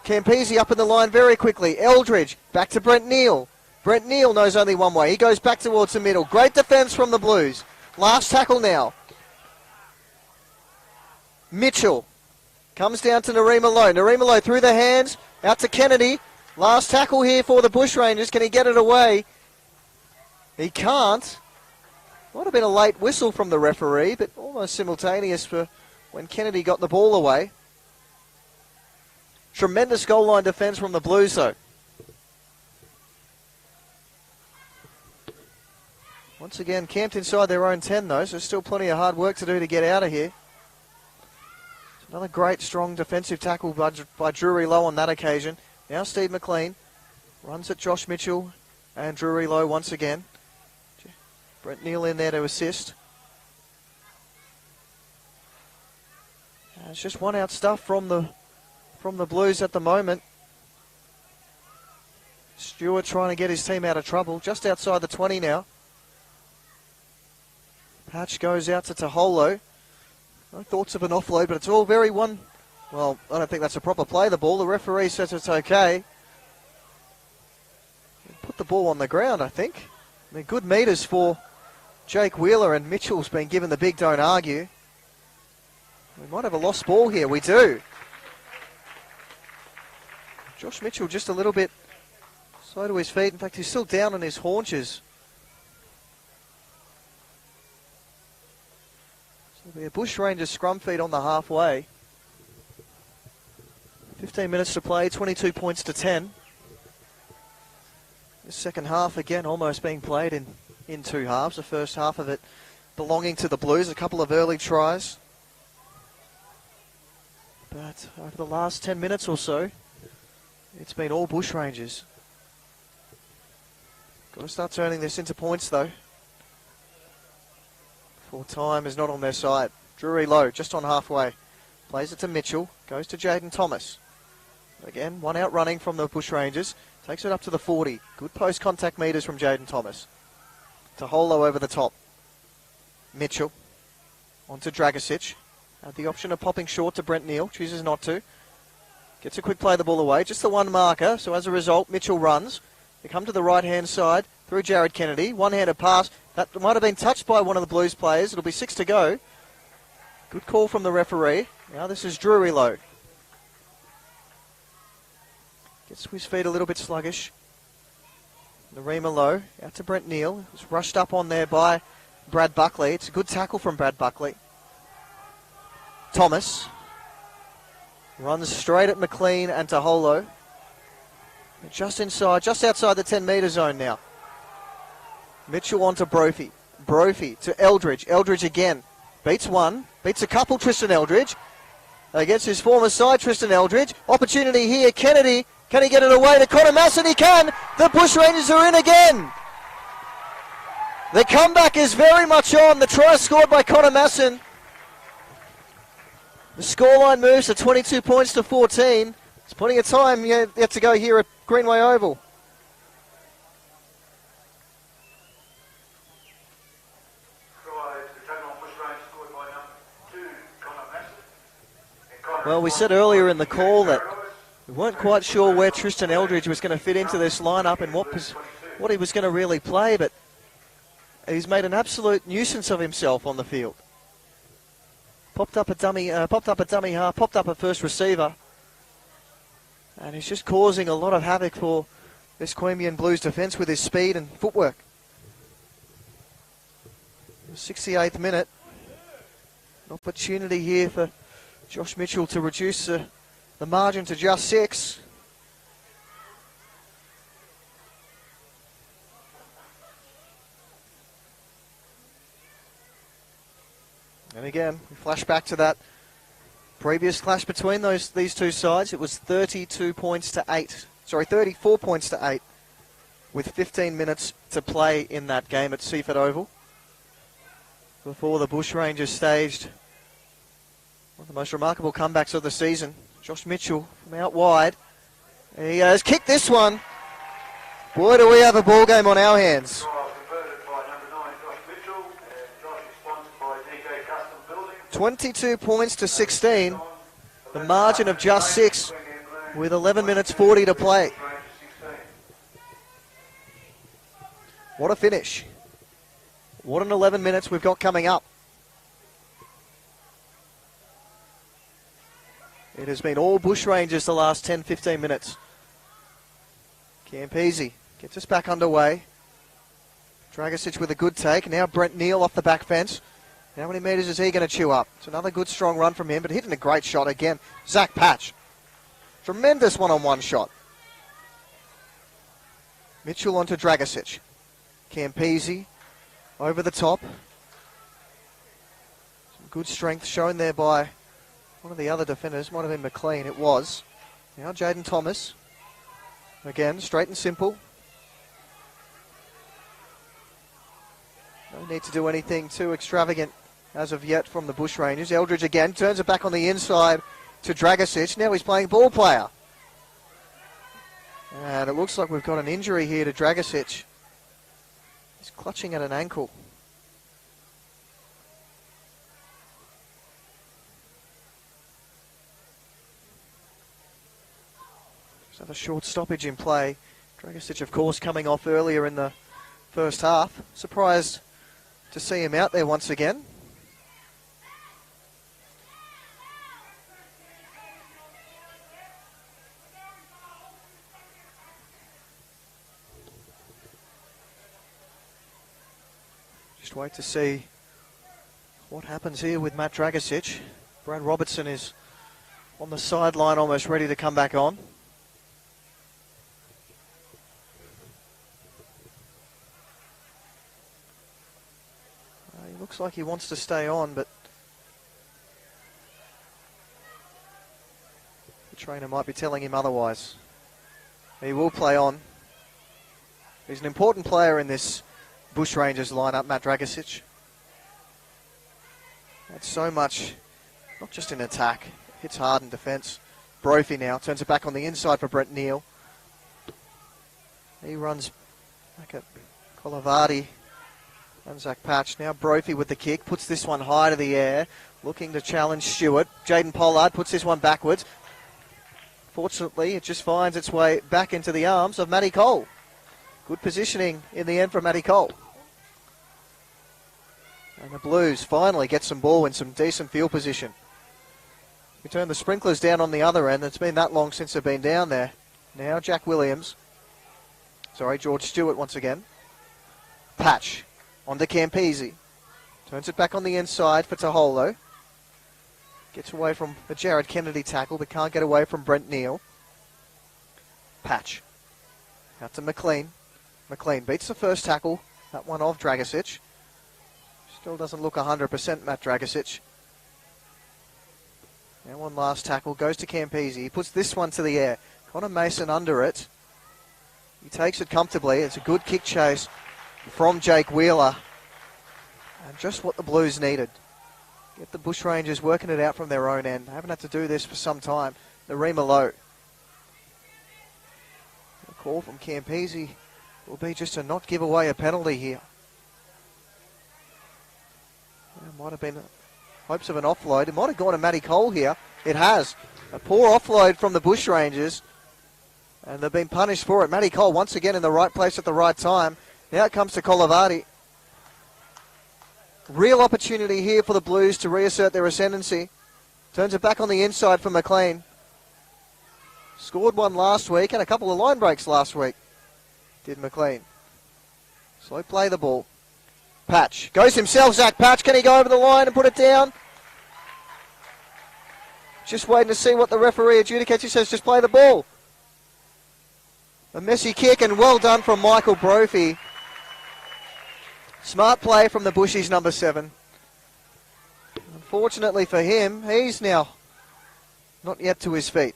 Campese up in the line very quickly. Eldridge. Back to Brent Neal. Brent Neal knows only one way. He goes back towards the middle. Great defence from the Blues. Last tackle now. Mitchell. Comes down to Narima Lowe. Narima Lowe through the hands. Out to Kennedy. Last tackle here for the Bushrangers. Can he get it away? He can't. Might have been a late whistle from the referee, but almost simultaneous for when Kennedy got the ball away. Tremendous goal line defence from the Blues, though. Once again, camped inside their own 10, though, so still plenty of hard work to do to get out of here. Another great, strong defensive tackle by Drury Lowe on that occasion. Now Steve McLean runs at Josh Mitchell and Drury Lowe once again. Brent Neal in there to assist. It's just one out stuff from the Blues at the moment. Stewart trying to get his team out of trouble. Just outside the 20 now. Patch goes out to Taholo. No thoughts of an offload, but it's all very one. Well, I don't think that's a proper play, the ball. The referee says it's okay. Put the ball on the ground, I think. They're good meters for Jake Wheeler, and Mitchell's been given the big don't argue. We might have a lost ball here. We do. Josh Mitchell just a little bit slow to his feet. In fact, he's still down on his haunches. So there'll be a Bushrangers scrum feed on the halfway. 15 minutes to play, 22 points to 10. The second half, again, almost being played in two halves. The first half of it belonging to the Blues. A couple of early tries. But over the last 10 minutes or so, it's been all Bushrangers. Got to start turning this into points, though. Full time is not on their side. Drury Lowe, just on halfway. Plays it to Mitchell. Goes to Jaden Thomas. Again, one out running from the Bushrangers. Takes it up to the 40. Good post contact meters from Jaden Thomas. Taholo over the top. Mitchell. On to Dragicic. Had the option of popping short to Brent Neal. Chooses not to. Gets a quick play the ball away. Just the one marker. So as a result, Mitchell runs. They come to the right-hand side through Jared Kennedy. One-handed pass. That might have been touched by one of the Blues players. It'll be 6 to go. Good call from the referee. Now this is Drury Lowe. Gets to his feet a little bit sluggish. Narima Lowe out to Brent Neal. Was rushed up on there by Brad Buckley. It's a good tackle from Brad Buckley. Thomas runs straight at McLean and Taholo. Just outside the 10 metre zone now. Mitchell on to Brophy. Brophy to Eldridge. Eldridge again. Beats one. Beats a couple, Tristan Eldridge. Against his former side, Tristan Eldridge. Opportunity here, Kennedy. Can he get it away to Connor Masson? He can. The Bushrangers are in again. The comeback is very much on. The try scored by Connor Masson. The scoreline moves to 22 points to 14. There's plenty of time yet to go here at Greenway Oval. Well, we said earlier in the call that we weren't quite sure where Tristan Eldridge was going to fit into this lineup and what he was going to really play, but he's made an absolute nuisance of himself on the field. Popped up a dummy half, popped up a first receiver, and he's just causing a lot of havoc for this Queanbeyan Blues defence with his speed and footwork. 68th minute. An opportunity here for Josh Mitchell to reduce the margin to just 6. And again, we flash back to that previous clash between these two sides. It was 34 points to 8, with 15 minutes to play in that game at Seaford Oval, before the Bushrangers staged one of the most remarkable comebacks of the season. Josh Mitchell from out wide. He has kicked this one. Boy, do we have a ball game on our hands. Converted by number 9, Josh Mitchell. Josh is sponsored by DK Custom Building. 22 points to 16. The margin of just 6 with 11 minutes 40 to play. What a finish. What an 11 minutes we've got coming up. It has been all Bushrangers the last 10-15 minutes. Campese gets us back underway. Dragicic with a good take. Now Brent Neal off the back fence. How many metres is he going to chew up? It's another good strong run from him, but hitting a great shot again. Zach Patch. Tremendous one-on-one shot. Mitchell onto Dragicic. Campese over the top. Some good strength shown there by one of the other defenders. Might have been McLean. It was. Now Jaden Thomas. Again, straight and simple. No need to do anything too extravagant as of yet from the Bushrangers. Eldridge again turns it back on the inside to Dragicic. Now he's playing ball player. And it looks like we've got an injury here to Dragicic. He's clutching at an ankle. Just have a short stoppage in play. Dragicic, of course, coming off earlier in the first half. Surprised to see him out there once again. Just wait to see what happens here with Matt Dragicic. Brad Robertson is on the sideline almost ready to come back on. He looks like he wants to stay on, but the trainer might be telling him otherwise. He will play on. He's an important player in this Bushrangers lineup, Matt Dragicic. That's so much, not just in attack, hits hard in defence. Brophy now turns it back on the inside for Brent Neal. He runs back at Colavardi and Zach Patch. Now Brophy with the kick, puts this one high to the air, looking to challenge Stewart. Jaden Pollard puts this one backwards. Fortunately, it just finds its way back into the arms of Matty Cole. Good positioning in the end for Matty Cole. And the Blues finally get some ball in some decent field position. We turn the sprinklers down on the other end. It's been that long since they've been down there. Now George Stewart once again. Patch onto Campese. Turns it back on the inside for Taholo. Gets away from the Jared Kennedy tackle, but can't get away from Brent Neal. Patch. Out to McLean. McLean beats the first tackle. That one of Dragicic. Still doesn't look 100%, Matt Dragicic. Now one last tackle. Goes to Campese. He puts this one to the air. Connor Mason under it. He takes it comfortably. It's a good kick chase from Jake Wheeler. And just what the Blues needed. Get the Bushrangers working it out from their own end. They haven't had to do this for some time. Narima Lowe. A call from Campese will be just to not give away a penalty here. There might have been hopes of an offload. It might have gone to Matty Cole here. It has. A poor offload from the Bushrangers, and they've been punished for it. Matty Cole once again in the right place at the right time. Now it comes to Colavati. Real opportunity here for the Blues to reassert their ascendancy. Turns it back on the inside for McLean. Scored one last week and a couple of line breaks last week, did McLean. Slow play the ball. Patch. Goes himself, Zach Patch. Can he go over the line and put it down? Just waiting to see what the referee adjudicates. He says just play the ball. A messy kick and well done from Michael Brophy. Smart play from the Bushies, number 7. Unfortunately for him, he's now not yet to his feet.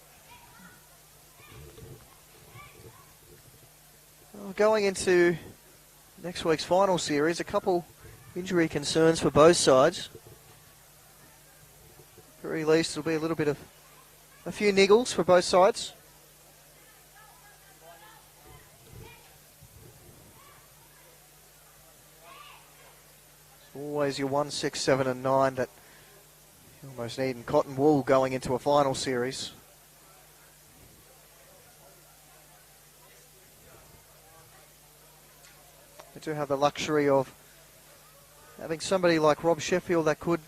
Well, going into next week's final series, a couple injury concerns for both sides. At the very least, it'll be a few niggles for both sides. Always your 1, 6, 7 and 9 that you almost need in cotton wool going into a final series. They do have the luxury of having somebody like Rob Sheffield that could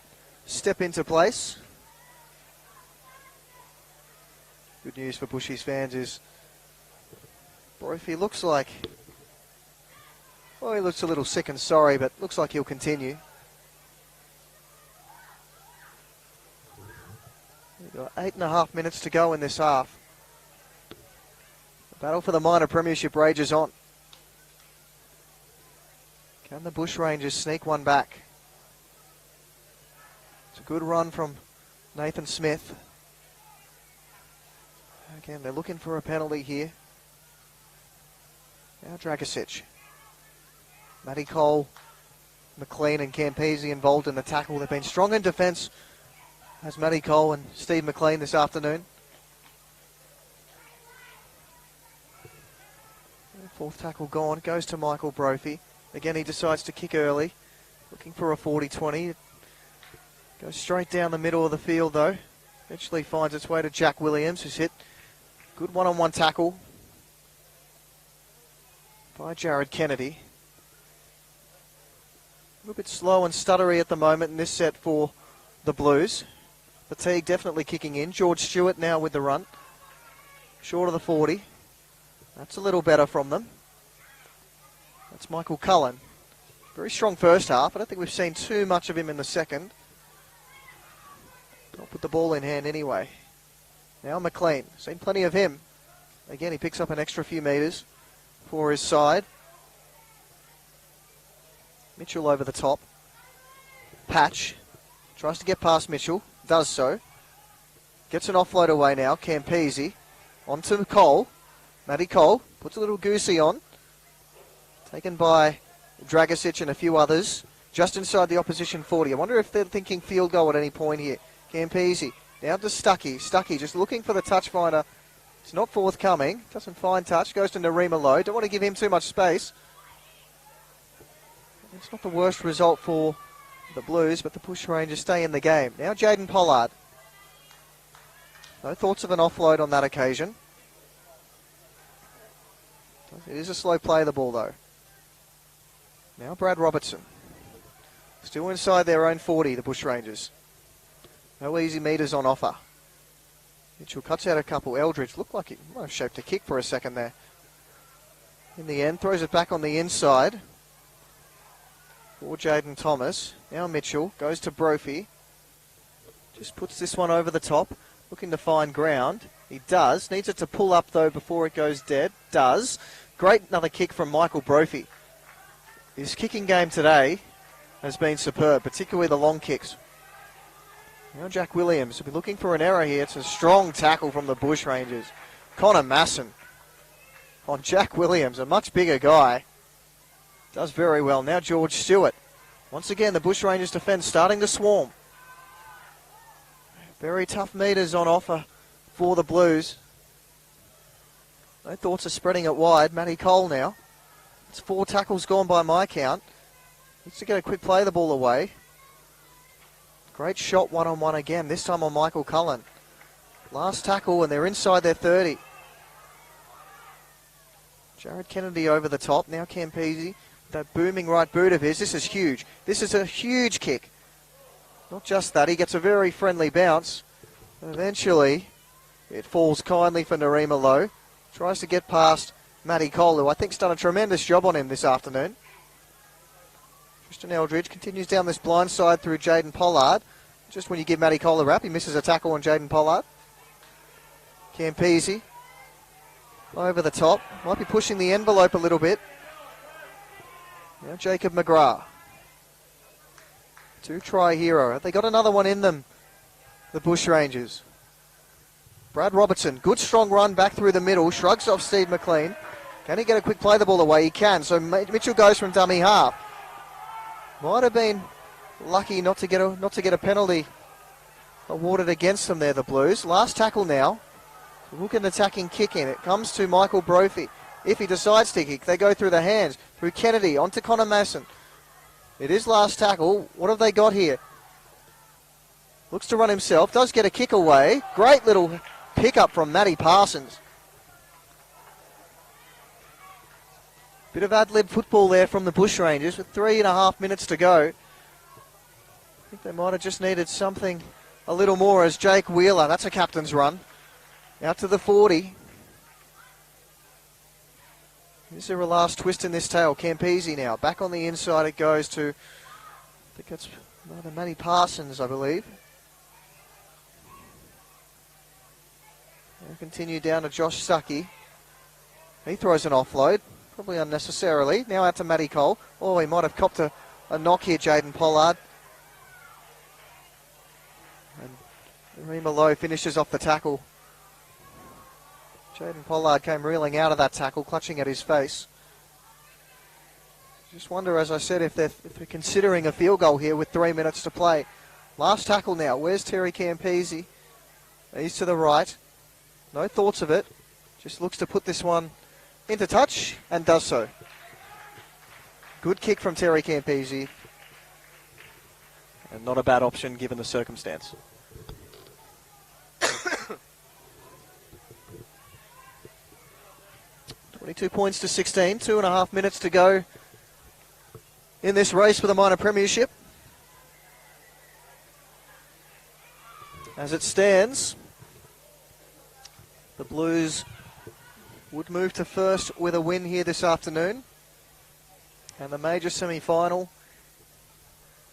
step into place. Good news for Bushies fans is Brophy looks like, well, he looks a little sick and sorry, but looks like he'll continue. We've got 8.5 minutes to go in this half. The battle for the minor premiership rages on. Can the Bushrangers sneak one back? It's a good run from Nathan Smith. Again, they're looking for a penalty here. Now Dragosic. Matty Cole, McLean and Campese involved in the tackle. They've been strong in defence as Matty Cole and Steve McLean this afternoon. Fourth tackle gone. Goes to Michael Brophy. Again, he decides to kick early. Looking for a 40-20. Goes straight down the middle of the field, though. Eventually finds its way to Jack Williams, who's hit. Good one-on-one tackle by Jared Kennedy. A little bit slow and stuttery at the moment in this set for the Blues. Fatigue definitely kicking in. George Stewart now with the run. Short of the 40. That's a little better from them. That's Michael Cullen. Very strong first half. I don't think we've seen too much of him in the second. I'll put the ball in hand anyway. Now McLean. Seen plenty of him. Again, he picks up an extra few metres for his side. Mitchell over the top. Patch. Tries to get past Mitchell. Does so. Gets an offload away now. Campese. On to Cole. Matty Cole. Puts a little goosey on. Taken by Dragosic and a few others. Just inside the opposition 40. I wonder if they're thinking field goal at any point here. Campese. Down to Stuckey. Stuckey just looking for the touch finder. It's not forthcoming. Doesn't find touch. Goes to Narima Lowe. Don't want to give him too much space. It's not the worst result for the Blues, but the Bushrangers stay in the game. Now Jaden Pollard. No thoughts of an offload on that occasion. It is a slow play of the ball, though. Now Brad Robertson. Still inside their own 40, the Bushrangers. No easy metres on offer. Mitchell cuts out a couple. Eldridge looked like he might have shaped a kick for a second there. In the end, throws it back on the inside for Jaden Thomas. Now Mitchell goes to Brophy. Just puts this one over the top. Looking to find ground. He does. Needs it to pull up, though, before it goes dead. Does. Great another kick from Michael Brophy. His kicking game today has been superb, particularly the long kicks. Now Jack Williams will be looking for an error here. It's a strong tackle from the Bushrangers. Connor Masson on Jack Williams, a much bigger guy. Does very well. Now George Stewart. Once again, the Bushrangers defence starting to swarm. Very tough metres on offer for the Blues. No thoughts of spreading it wide. Matty Cole now. It's 4 tackles gone by my count. Needs to get a quick play the ball away. Great shot one-on-one again, this time on Michael Cullen. Last tackle, and they're inside their 30. Jared Kennedy over the top. Now Campese, that booming right boot of his. This is huge. This is a huge kick. Not just that, he gets a very friendly bounce. And eventually, it falls kindly for Narima Lowe. Tries to get past Matty Cole, who I think's done a tremendous job on him this afternoon. Tristan Eldridge continues down this blind side through Jaden Pollard. Just when you give Matty Cole a wrap, he misses a tackle on Jaden Pollard. Campese over the top. Might be pushing the envelope a little bit. Now Jacob McGrath. 2-try hero. Have they got another one in them, the Bushrangers? Brad Robertson, good strong run back through the middle, shrugs off Steve McLean. Can he get a quick play the ball away? He can. So Mitchell goes from dummy half. Might have been lucky not to get a penalty awarded against them there, the Blues. Last tackle now. Look at an attacking kick in. It comes to Michael Brophy. If he decides to kick, they go through the hands, through Kennedy, onto Connor Masson. It is last tackle. What have they got here? Looks to run himself, does get a kick away. Great little pickup from Matty Parsons. Bit of ad-lib football there from the Bushrangers with 3.5 minutes to go. I think they might have just needed something a little more as Jake Wheeler, that's a captain's run, out to the 40. Is there a last twist in this tail? Campese now. Back on the inside it goes to, I think that's another Matty Parsons, I believe. They'll continue down to Josh Stuckey. He throws an offload, probably unnecessarily. Now out to Matty Cole. Oh, he might have copped a knock here, Jaden Pollard. And Rima Lowe finishes off the tackle. Jaden Pollard came reeling out of that tackle, clutching at his face. Just wonder, as I said, if they're considering a field goal here with 3 minutes to play. Last tackle now. Where's Terry Campese? He's to the right. No thoughts of it. Just looks to put this one into touch and does so. Good kick from Terry Campese. And not a bad option given the circumstance. 22 points to 16, 2.5 minutes to go in this race for the minor premiership. As it stands, the Blues would move to first with a win here this afternoon. And the major semi-final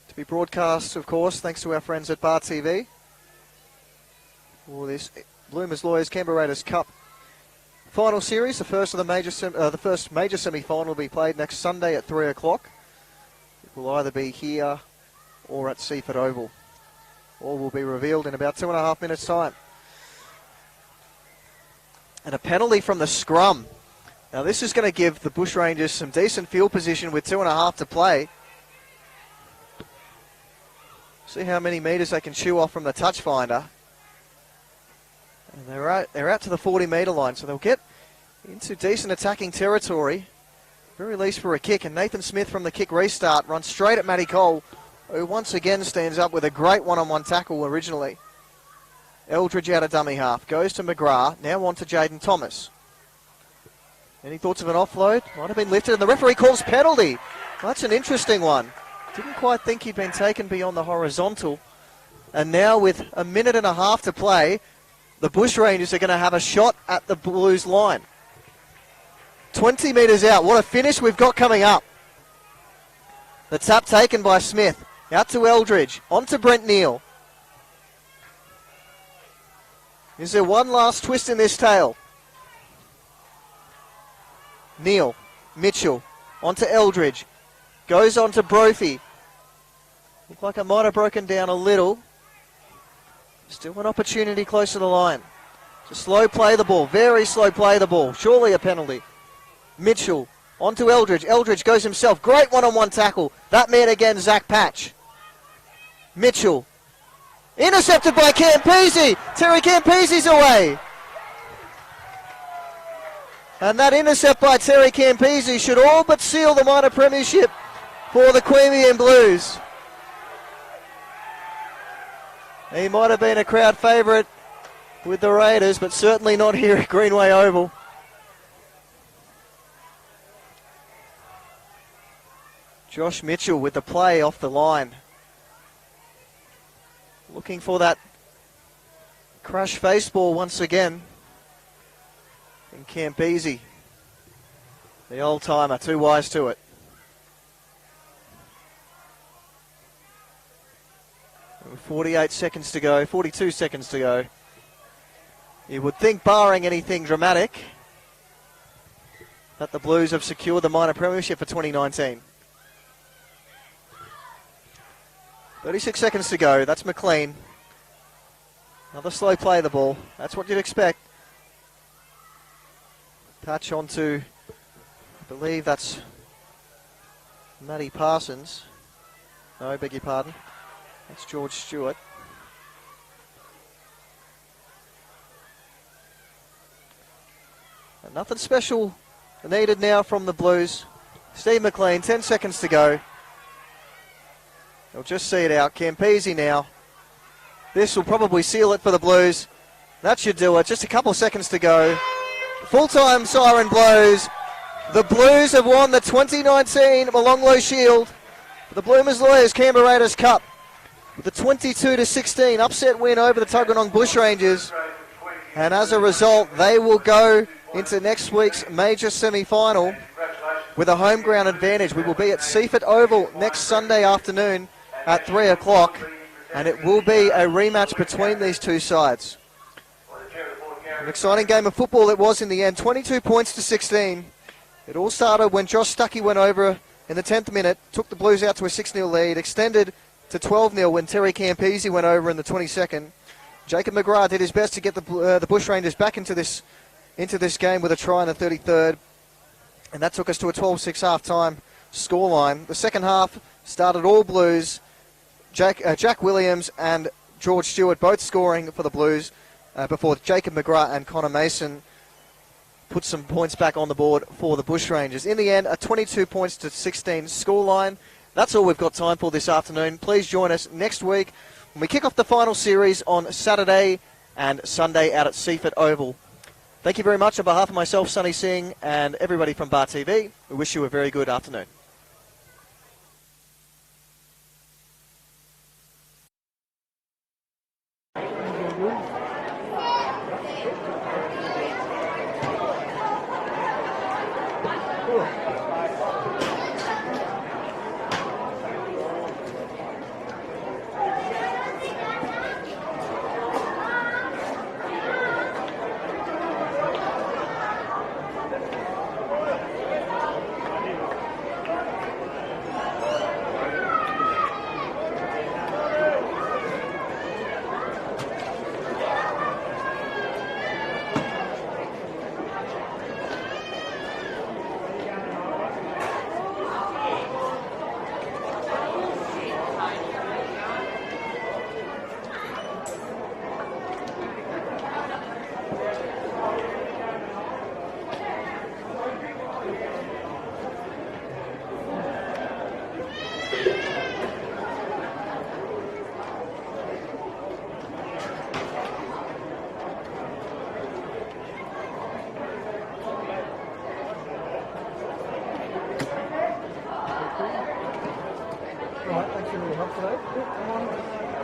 to be broadcast, of course, thanks to our friends at Bar TV, for this Bloomers Lawyers Canberra Raiders Cup final series. The first of the first major semi-final will be played next Sunday at 3 o'clock. It will either be here or at Seaford Oval. All will be revealed in about 2.5 minutes' time. And a penalty from the scrum. Now this is going to give the Bushrangers some decent field position with 2.5 to play. See how many metres they can chew off from the touch finder. And they're out to the 40-metre line, so they'll get into decent attacking territory, very least for a kick. And Nathan Smith from the kick restart runs straight at Matty Cole, who once again stands up with a great one-on-one tackle originally. Eldridge out of dummy half, goes to McGrath, now on to Jaden Thomas. Any thoughts of an offload? Might have been lifted, and the referee calls penalty. Well, that's an interesting one. Didn't quite think he'd been taken beyond the horizontal. And now with 1.5 minutes to play, the Bushrangers are going to have a shot at the Blues line. 20 metres out. What a finish we've got coming up. The tap taken by Smith. Out to Eldridge. On to Brent Neal. Is there one last twist in this tail? Neal. Mitchell. On to Eldridge. Goes on to Brophy. Looked like it might have broken down a little. Still an opportunity close to the line. Just slow play the ball. Very slow play the ball. Surely a penalty. Mitchell. On to Eldridge. Eldridge goes himself. Great one-on-one tackle. That man again, Zach Patch. Mitchell. Intercepted by Campese. Terry Campese's away. And that intercept by Terry Campese should all but seal the minor premiership for the Queanbeyan Blues. He might have been a crowd favourite with the Raiders, but certainly not here at Greenway Oval. Josh Mitchell with the play off the line. Looking for that crash face ball once again. And Queanbeyan, the old timer, too wise to it. 48 seconds to go, 42 seconds to go. You would think, barring anything dramatic, that the Blues have secured the minor premiership for 2019. 36 seconds to go. That's McLean. Another slow play of the ball. That's what you'd expect. Touch onto, I believe that's Matty Parsons. No, beg your pardon. That's George Stewart. And nothing special needed now from the Blues. Steve McLean, 10 seconds to go. They'll just see it out. Queanbeyan now. This will probably seal it for the Blues. That should do it. Just a couple seconds to go. Full-time siren blows. The Blues have won the 2019 Molonglo Shield. The Bloomers Lawyers Canberra Raiders Cup. With a 22-16 upset win over the Tuggeranong Bushrangers. And as a result, they will go into next week's major semi-final with a home ground advantage. We will be at Seaford Oval next Sunday afternoon at 3 o'clock. And it will be a rematch between these two sides. An exciting game of football it was in the end. 22 points to 16. It all started when Josh Stuckey went over in the 10th minute, took the Blues out to a 6-0 lead, extended to 12-0 when Terry Queanbeyan went over in the 22nd. Jacob McGrath did his best to get the Bushrangers back into this game with a try in the 33rd. And that took us to a 12-6 half-time scoreline. The second half started all Blues. Jack Williams and George Stewart both scoring for the Blues before Jacob McGrath and Connor Mason put some points back on the board for the Bushrangers. In the end, a 22 points to 16 scoreline. That's all we've got time for this afternoon. Please join us next week when we kick off the final series on Saturday and Sunday out at Seaford Oval. Thank you very much on behalf of myself, Sonny Singh, and everybody from Bar TV. We wish you a very good afternoon. Right, thanks for your help today. Come on.